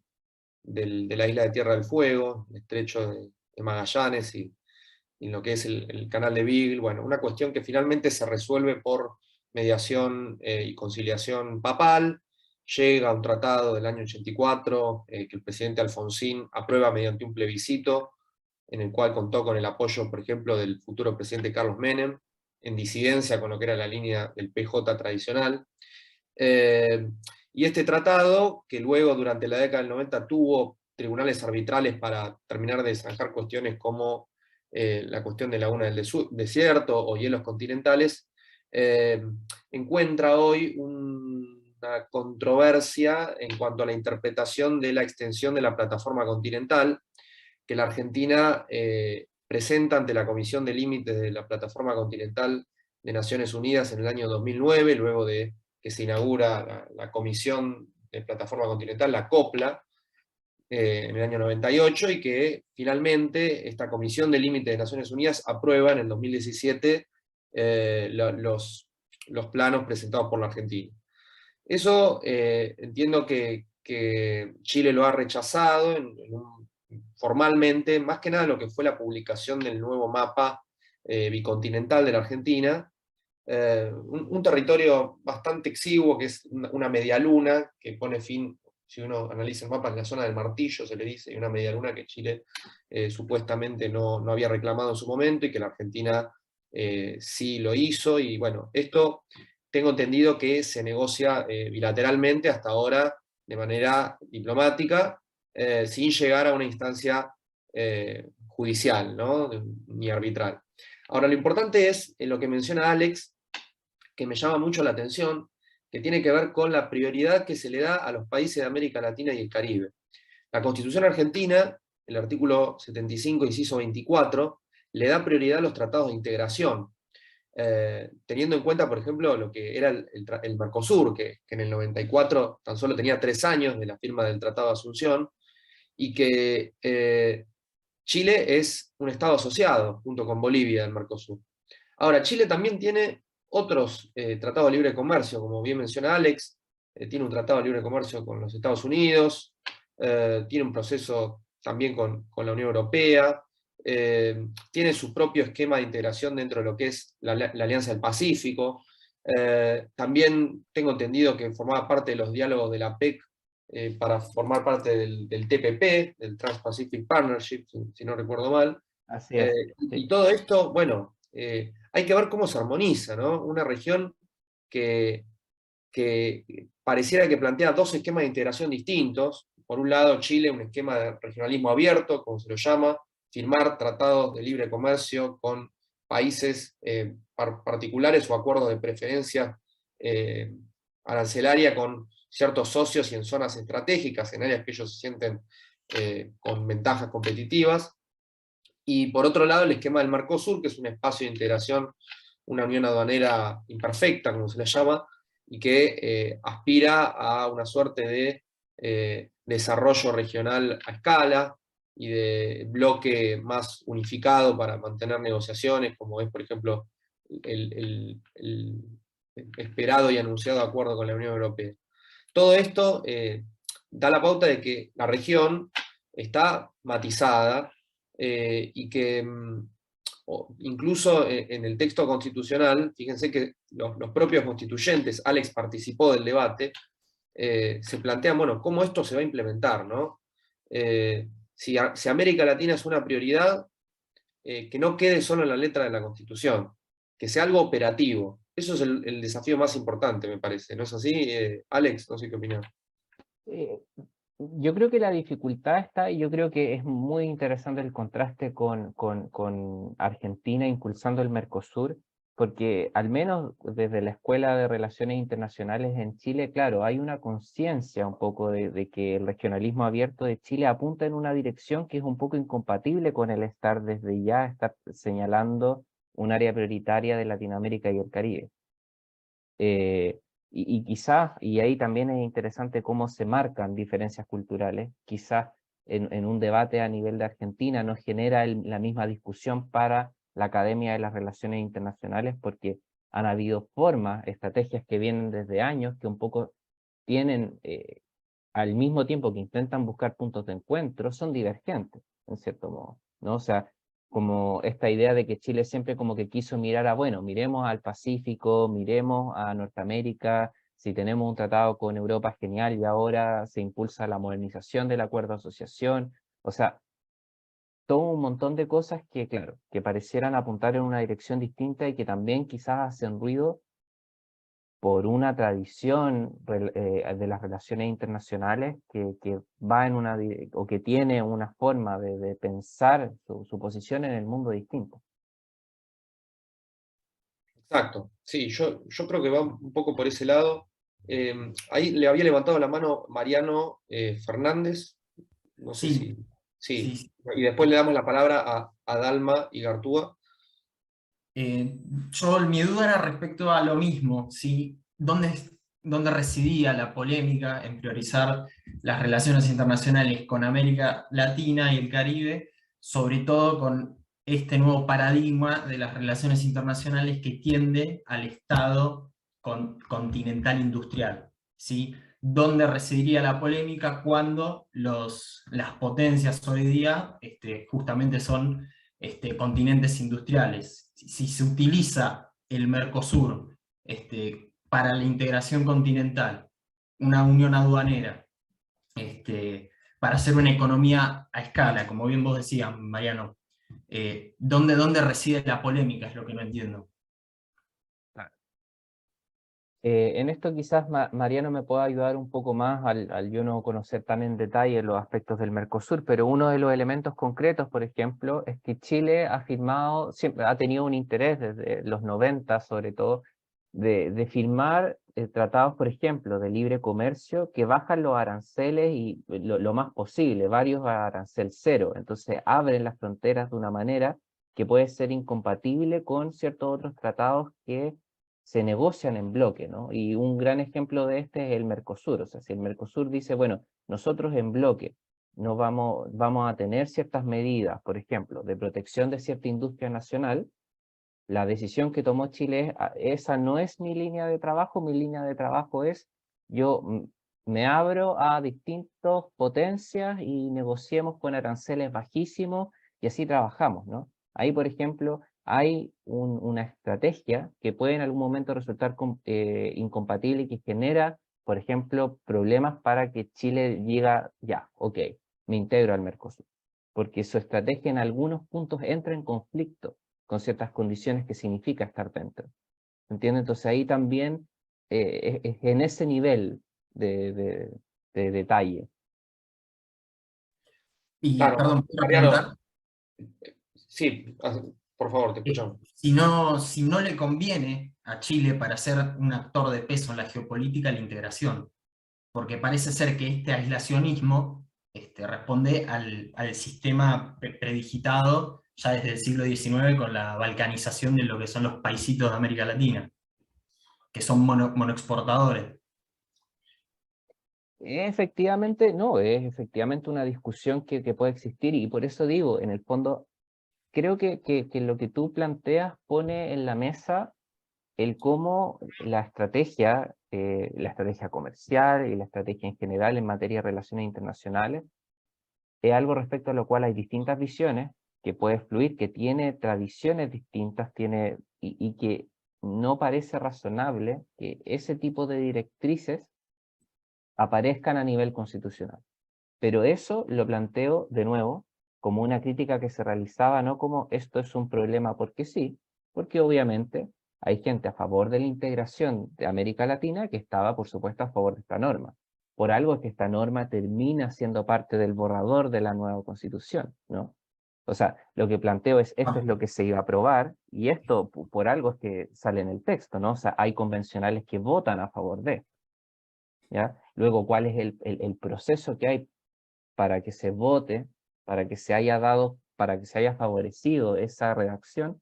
la isla de Tierra del Fuego, el estrecho de Magallanes y lo que es el canal de Beagle. Bueno, una cuestión que finalmente se resuelve por mediación y conciliación papal. Llega a un tratado del año 84 que el presidente Alfonsín aprueba mediante un plebiscito, en el cual contó con el apoyo, por ejemplo, del futuro presidente Carlos Menem, en disidencia con lo que era la línea del PJ tradicional. Y este tratado, que luego durante la década del 90 tuvo tribunales arbitrales para terminar de zanjar cuestiones como la cuestión de laguna del desierto o hielos continentales, encuentra hoy una controversia en cuanto a la interpretación de la extensión de la plataforma continental, que la Argentina presenta ante la Comisión de Límites de la Plataforma Continental de Naciones Unidas en el año 2009, luego de que se inaugura la Comisión de Plataforma Continental, la COPLA, en el año 98, y que finalmente esta Comisión de Límites de Naciones Unidas aprueba en el 2017 los planos presentados por la Argentina. Eso entiendo que Chile lo ha rechazado formalmente, más que nada lo que fue la publicación del nuevo mapa bicontinental de la Argentina, un territorio bastante exiguo, que es una medialuna, que pone fin, si uno analiza el mapa, en la zona del Martillo, se le dice, y una medialuna que Chile supuestamente no había reclamado en su momento, y que la Argentina sí lo hizo, y bueno, esto tengo entendido que se negocia bilateralmente hasta ahora, de manera diplomática, sin llegar a una instancia judicial, ¿no? Ni arbitral. Ahora, lo importante es lo que menciona Alex, que me llama mucho la atención, que tiene que ver con la prioridad que se le da a los países de América Latina y el Caribe. La Constitución argentina, el artículo 75, inciso 24, le da prioridad a los tratados de integración, teniendo en cuenta, por ejemplo, lo que era el Mercosur, que en el 94 tan solo tenía 3 años de la firma del Tratado de Asunción, y que Chile es un Estado asociado, junto con Bolivia, del Mercosur. Ahora, Chile también tiene otros tratados de libre comercio, como bien menciona Alex, tiene un tratado de libre comercio con los Estados Unidos, tiene un proceso también con la Unión Europea, tiene su propio esquema de integración dentro de lo que es la Alianza del Pacífico. También tengo entendido que formaba parte de los diálogos de la PEC para formar parte del TPP, del Trans-Pacific Partnership, si no recuerdo mal. Así es. Y todo esto, bueno, hay que ver cómo se armoniza, ¿no? Una región que pareciera que plantea dos esquemas de integración distintos. Por un lado, Chile, un esquema de regionalismo abierto, como se lo llama, firmar tratados de libre comercio con países particulares o acuerdos de preferencia arancelaria con ciertos socios y en zonas estratégicas, en áreas que ellos se sienten con ventajas competitivas. Y por otro lado, el esquema del Mercosur, que es un espacio de integración, una unión aduanera imperfecta, como se le llama, y que aspira a una suerte de desarrollo regional a escala y de bloque más unificado para mantener negociaciones, como es, por ejemplo, el esperado y anunciado acuerdo con la Unión Europea. Todo esto da la pauta de que la región está matizada y que incluso en el texto constitucional, fíjense que los propios constituyentes, Alex participó del debate, se plantean, bueno, cómo esto se va a implementar, ¿no? Si América Latina es una prioridad, que no quede solo en la letra de la Constitución, que sea algo operativo. Eso es el desafío más importante, me parece. ¿No es así? Alex, no sé qué opinas. Eh, yo creo que la dificultad está, y yo creo que es muy interesante el contraste con Argentina impulsando el Mercosur, porque al menos desde la Escuela de Relaciones Internacionales en Chile, claro, hay una conciencia un poco de que el regionalismo abierto de Chile apunta en una dirección que es un poco incompatible con el estar desde ya, estar señalando un área prioritaria de Latinoamérica y el Caribe. Y quizás, y ahí también es interesante cómo se marcan diferencias culturales, quizás en un debate a nivel de Argentina no genera la misma discusión para la Academia de las Relaciones Internacionales, porque han habido formas, estrategias que vienen desde años, que un poco tienen, al mismo tiempo que intentan buscar puntos de encuentro, son divergentes, en cierto modo, ¿no? O sea, como esta idea de que Chile siempre como que quiso mirar a, bueno, miremos al Pacífico, miremos a Norteamérica, si tenemos un tratado con Europa, genial, y ahora se impulsa la modernización del acuerdo de asociación, o sea, todo un montón de cosas que, claro, que parecieran apuntar en una dirección distinta y que también quizás hacen ruido por una tradición de las relaciones internacionales que va en una, o que tiene una forma de pensar su posición en el mundo distinto. Exacto, sí, yo creo que va un poco por ese lado. Ahí le había levantado la mano Mariano Fernández, no sé Sí, si... Sí, sí. y después le damos la palabra a Dalma y Gartúa. Eh, mi duda era respecto a lo mismo, ¿sí? ¿Dónde residía la polémica en priorizar las relaciones internacionales con América Latina y el Caribe, sobre todo con este nuevo paradigma de las relaciones internacionales que tiende al Estado continental industrial, ¿sí? ¿Dónde residiría la polémica cuando las potencias hoy día justamente son continentes industriales? Si se utiliza el Mercosur para la integración continental, una unión aduanera, para hacer una economía a escala, como bien vos decías, Mariano, ¿dónde reside la polémica? Es lo que no entiendo. En esto quizás Mariano me pueda ayudar un poco más al yo no conocer tan en detalle los aspectos del Mercosur, pero uno de los elementos concretos, por ejemplo, es que Chile ha firmado, siempre ha tenido un interés desde los 90 sobre todo, de firmar tratados, por ejemplo, de libre comercio que bajan los aranceles y lo más posible, varios a arancel cero. Entonces abren las fronteras de una manera que puede ser incompatible con ciertos otros tratados que se negocian en bloque, ¿no? Y un gran ejemplo de este es el Mercosur. O sea, si el Mercosur dice, bueno, nosotros en bloque no vamos a tener ciertas medidas, por ejemplo, de protección de cierta industria nacional, la decisión que tomó Chile es, esa no es mi línea de trabajo es, yo me abro a distintas potencias y negociemos con aranceles bajísimos y así trabajamos, ¿no? Ahí, por ejemplo, hay una estrategia que puede en algún momento resultar incompatible y que genera, por ejemplo, problemas para que Chile diga, ya, ok, me integro al Mercosur, porque su estrategia en algunos puntos entra en conflicto con ciertas condiciones que significa estar dentro. ¿Entiendes? Entonces ahí también es en ese nivel de detalle. Y, Claro, perdón, ¿puedo Mariano, preguntar? sí, por favor, te escuchamos. Si no le conviene a Chile para ser un actor de peso en la geopolítica la integración, porque parece ser que este aislacionismo responde al sistema predigitado ya desde el siglo XIX con la balcanización de lo que son los paisitos de América Latina, que son monoexportadores. Efectivamente, no, es efectivamente una discusión que puede existir y por eso digo, en el fondo, creo que lo que tú planteas pone en la mesa el cómo la estrategia comercial y la estrategia en general en materia de relaciones internacionales es algo respecto a lo cual hay distintas visiones, que puede fluir, que tiene tradiciones distintas, y que no parece razonable que ese tipo de directrices aparezcan a nivel constitucional. Pero eso lo planteo de nuevo como una crítica que se realizaba no como esto es un problema porque sí, porque obviamente hay gente a favor de la integración de América Latina que estaba, por supuesto, a favor de esta norma. Por algo que esta norma termina siendo parte del borrador de la nueva Constitución, ¿no? O sea, lo que planteo es, esto es lo que se iba a aprobar, y esto por algo es que sale en el texto, ¿no? O sea, hay convencionales que votan a favor de, ¿ya? Luego, ¿cuál es el proceso que hay para que se vote, para que se haya dado, para que se haya favorecido esa redacción?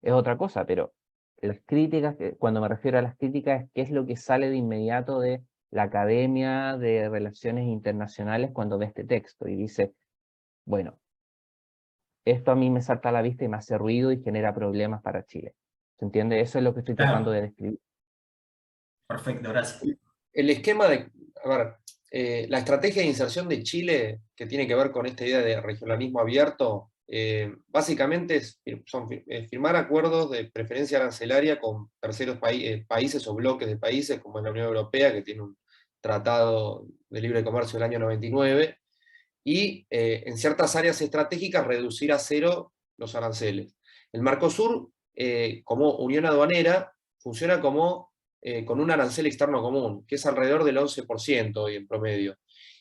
Es otra cosa, pero las críticas, cuando me refiero a las críticas, ¿qué es lo que sale de inmediato de la Academia de Relaciones Internacionales cuando ve este texto? Y dice, bueno, esto a mí me salta a la vista y me hace ruido y genera problemas para Chile. ¿Se entiende? Eso es lo que estoy tratando de describir. Perfecto, gracias. El esquema de, a ver, la estrategia de inserción de Chile, que tiene que ver con esta idea de regionalismo abierto, básicamente son firmar acuerdos de preferencia arancelaria con terceros países o bloques de países, como es la Unión Europea, que tiene un tratado de libre comercio del año 99, y en ciertas áreas estratégicas reducir a cero los aranceles. El Mercosur, como unión aduanera, funciona como con un arancel externo común, que es alrededor del 11% hoy en promedio,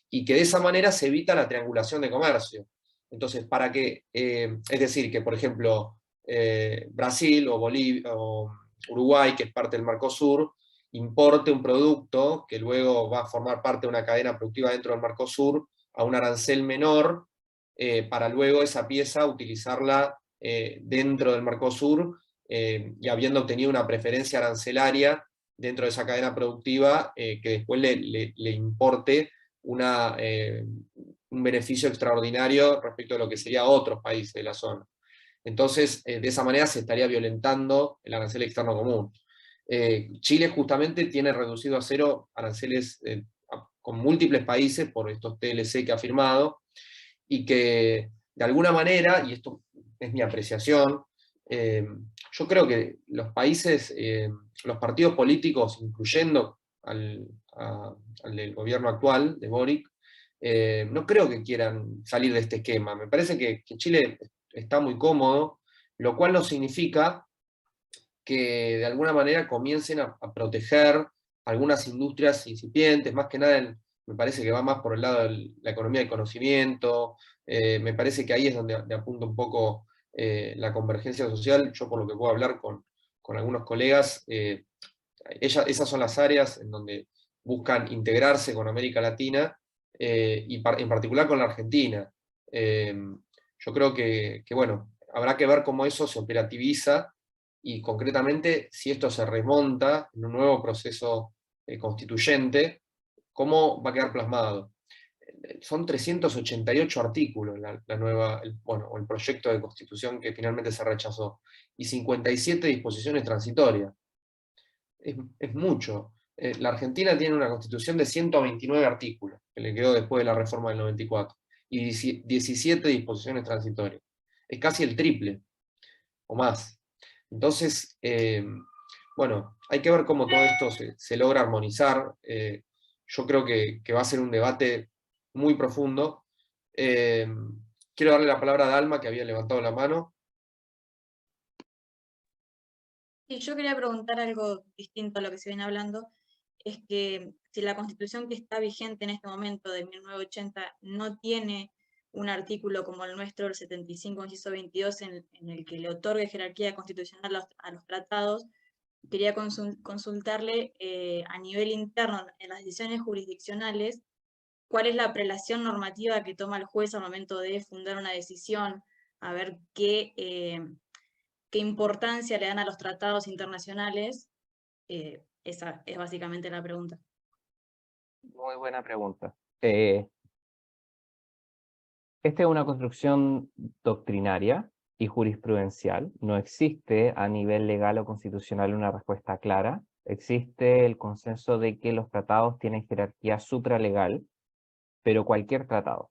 y que de esa manera se evita la triangulación de comercio. Entonces, para que, es decir, que por ejemplo, Brasil o Bolivia o Uruguay, que es parte del Mercosur, importe un producto que luego va a formar parte de una cadena productiva dentro del Mercosur a un arancel menor, para luego esa pieza utilizarla dentro del Mercosur, y habiendo obtenido una preferencia arancelaria dentro de esa cadena productiva, que después le importe un beneficio extraordinario respecto a lo que sería otros países de la zona. Entonces, de esa manera se estaría violentando el arancel externo común. Chile justamente tiene reducido a cero aranceles con múltiples países por estos TLC que ha firmado, y que de alguna manera, y esto es mi apreciación, yo creo que los países, los partidos políticos, incluyendo al del gobierno actual, de Boric, no creo que quieran salir de este esquema. Me parece que Chile está muy cómodo, lo cual no significa que de alguna manera comiencen a proteger algunas industrias incipientes, más que nada me parece que va más por el lado de la economía del conocimiento. Me parece que ahí es donde apunta un poco la convergencia social. Yo, por lo que puedo hablar con algunos colegas, esas son las áreas en donde buscan integrarse con América Latina, y en particular con la Argentina. Yo creo que, bueno, habrá que ver cómo eso se operativiza, y concretamente si esto se remonta en un nuevo proceso constituyente, cómo va a quedar plasmado. Son 388 artículos el proyecto de constitución que finalmente se rechazó, y 57 disposiciones transitorias. Es mucho. La Argentina tiene una constitución de 129 artículos, que le quedó después de la reforma del 94, y 17 disposiciones transitorias. Es casi el triple, o más. Entonces, bueno, hay que ver cómo todo esto se logra armonizar. Yo creo que va a ser un debate muy profundo. Quiero darle la palabra a Dalma, que había levantado la mano. Sí, yo quería preguntar algo distinto a lo que se viene hablando, es que si la Constitución que está vigente en este momento de 1980 no tiene un artículo como el nuestro, el 75, inciso 22, en el que le otorgue jerarquía constitucional a los tratados, quería consultarle a nivel interno, en las decisiones jurisdiccionales, cuál es la prelación normativa que toma el juez al momento de fundar una decisión, a ver qué importancia le dan a los tratados internacionales. Esa es básicamente la pregunta. Muy buena pregunta. Esta es una construcción doctrinaria y jurisprudencial. No existe a nivel legal o constitucional una respuesta clara. Existe el consenso de que los tratados tienen jerarquía supralegal, pero cualquier tratado.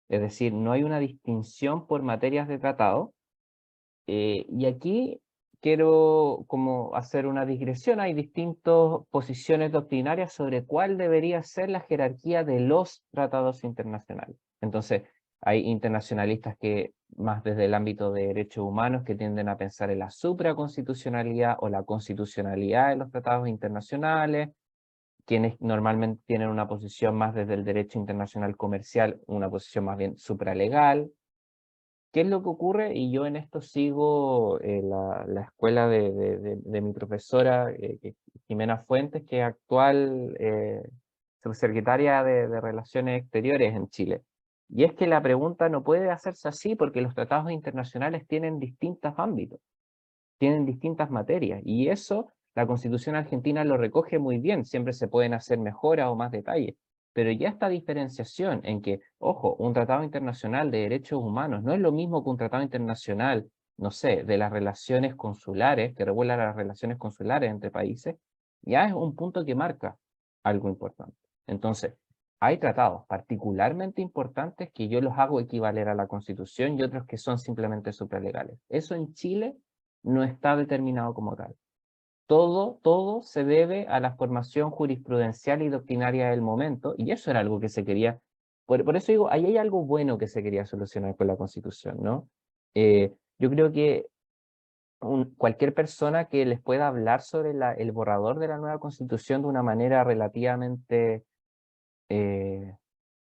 Es decir, no hay una distinción por materias de tratado. Y aquí quiero como hacer una digresión. Hay distintas posiciones doctrinarias sobre cuál debería ser la jerarquía de los tratados internacionales. Entonces, Hay internacionalistas que, más desde el ámbito de derechos humanos, que tienden a pensar en la supraconstitucionalidad o la constitucionalidad de los tratados internacionales, quienes normalmente tienen una posición más desde el derecho internacional comercial, una posición más bien supralegal. ¿Qué es lo que ocurre? Y yo en esto sigo la escuela de mi profesora, Jimena Fuentes, que es actual subsecretaria de Relaciones Exteriores en Chile. Y es que la pregunta no puede hacerse así porque los tratados internacionales tienen distintos ámbitos, tienen distintas materias, y eso la Constitución argentina lo recoge muy bien. Siempre se pueden hacer mejoras o más detalles, pero ya esta diferenciación en que, ojo, un tratado internacional de derechos humanos no es lo mismo que un tratado internacional, no sé, de las relaciones consulares, que regula las relaciones consulares entre países, ya es un punto que marca algo importante. Entonces, hay tratados particularmente importantes que yo los hago equivaler a la Constitución y otros que son simplemente supralegales. Eso en Chile no está determinado como tal. Todo se debe a la formación jurisprudencial y doctrinaria del momento, y eso era algo que se quería, por eso digo, ahí hay algo bueno que se quería solucionar con la Constitución, ¿no? Yo creo que cualquier persona que les pueda hablar sobre el borrador de la nueva Constitución de una manera relativamente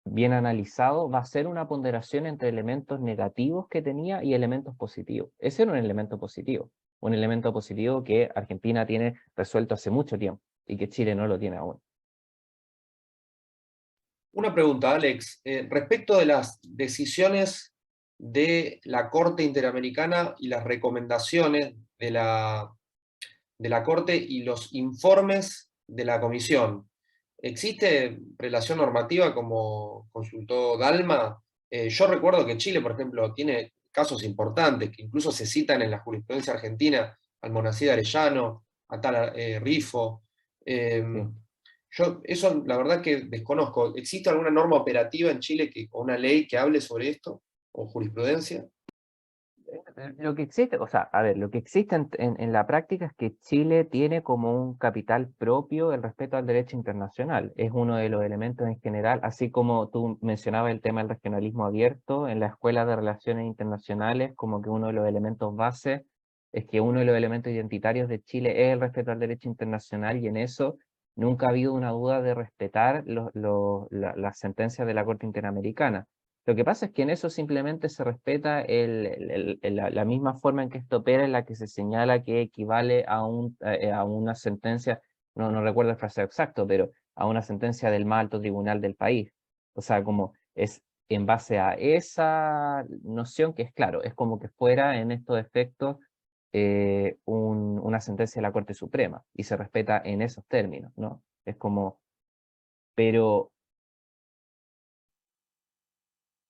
bien analizado, va a ser una ponderación entre elementos negativos que tenía y elementos positivos. Ese era un elemento positivo que Argentina tiene resuelto hace mucho tiempo y que Chile no lo tiene aún. Una pregunta, Alex, respecto de las decisiones de la Corte Interamericana y las recomendaciones de la Corte y los informes de la Comisión. ¿Existe relación normativa como consultó Dalma? Yo recuerdo que Chile, por ejemplo, tiene casos importantes que incluso se citan en la jurisprudencia argentina, Almonacid Arellano, Atala Rifo. Sí. Yo eso la verdad que desconozco. ¿Existe alguna norma operativa en Chile o una ley que hable sobre esto? ¿O jurisprudencia? Lo que existe, o sea, a ver, lo que existe en la práctica es que Chile tiene como un capital propio el respeto al derecho internacional. Es uno de los elementos en general, así como tú mencionabas el tema del regionalismo abierto en la Escuela de Relaciones Internacionales, como que uno de los elementos base es que uno de los elementos identitarios de Chile es el respeto al derecho internacional, y en eso nunca ha habido una duda de respetar las sentencias de la Corte Interamericana. Lo que pasa es que en eso simplemente se respeta la misma forma en que esto opera, en la que se señala que equivale a una sentencia, no recuerdo el fraseo exacto, pero a una sentencia del más alto tribunal del país. O sea, como es en base a esa noción que es claro, es como que fuera en estos efectos una sentencia de la Corte Suprema, y se respeta en esos términos, ¿no? Es como, pero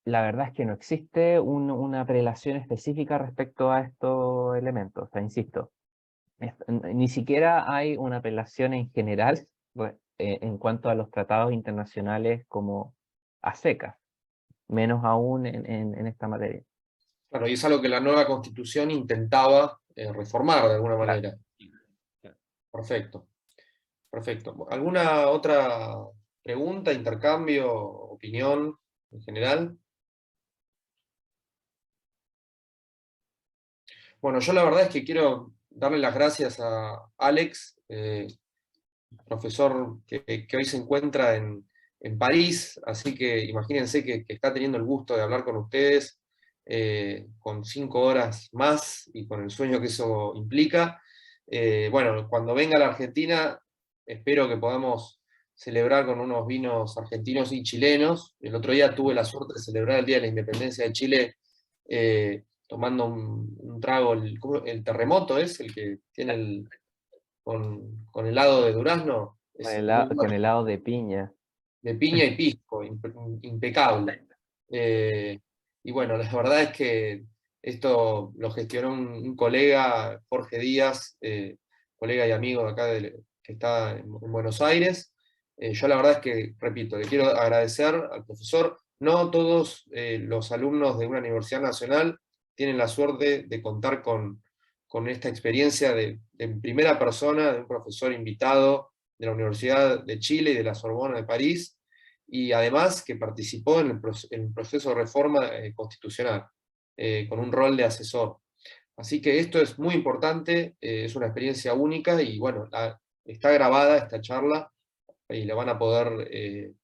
la verdad es que no existe una prelación específica respecto a estos elementos. O sea, insisto, ni siquiera hay una prelación en general en cuanto a los tratados internacionales como a secas, menos aún en esta materia. Claro, y es algo que la nueva Constitución intentaba reformar de alguna Claro. manera. Perfecto, perfecto. ¿Alguna otra pregunta, intercambio, opinión en general? Bueno, yo la verdad es que quiero darle las gracias a Alex, profesor que hoy se encuentra en París, así que imagínense que está teniendo el gusto de hablar con ustedes con 5 horas más y con el sueño que eso implica. Bueno, cuando venga a la Argentina, espero que podamos celebrar con unos vinos argentinos y chilenos. El otro día tuve la suerte de celebrar el Día de la Independencia de Chile tomando un trago, el terremoto es el que tiene con helado de durazno, es muy Con bueno, helado de piña. de piña y pisco, impecable. Y bueno, la verdad es que esto lo gestionó un colega, Jorge Díaz, colega y amigo de acá que está en Buenos Aires. Yo la verdad es que, repito, le quiero agradecer al profesor. No todos los alumnos de una universidad nacional tienen la suerte de contar con esta experiencia de primera persona, de un profesor invitado de la Universidad de Chile y de la Sorbona de París. y además que participó en el proceso de reforma constitucional, con un rol de asesor. Así que esto es muy importante, es una experiencia única, y bueno, está grabada esta charla, y la van a poder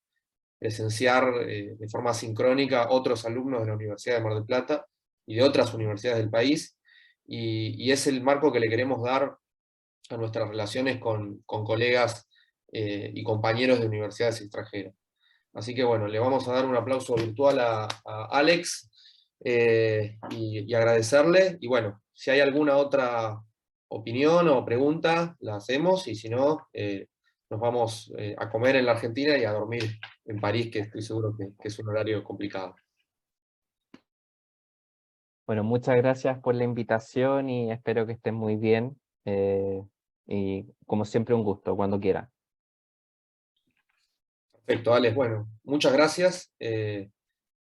presenciar de forma sincrónica otros alumnos de la Universidad de Mar del Plata y de otras universidades del país, y es el marco que le queremos dar a nuestras relaciones con colegas y compañeros de universidades extranjeras. Así que bueno, le vamos a dar un aplauso virtual a Alex y agradecerle, y bueno, si hay alguna otra opinión o pregunta, la hacemos, y si no, nos vamos a comer en la Argentina y a dormir en París, que estoy seguro que es un horario complicado. Bueno, muchas gracias por la invitación y espero que estén muy bien. Y como siempre, un gusto, cuando quieran. Perfecto, Alex, bueno, muchas gracias.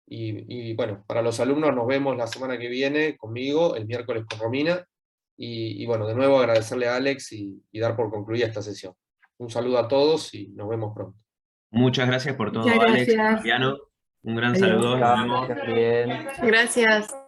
Y bueno, para los alumnos nos vemos la semana que viene conmigo, el miércoles con Romina. Y bueno, de nuevo agradecerle a Alex y dar por concluida esta sesión. Un saludo a todos y nos vemos pronto. Muchas gracias por todo, Muchas Alex, gracias. Mariano. Un gran Adiós. saludo, nos Chao, vemos. que estén bien. Gracias.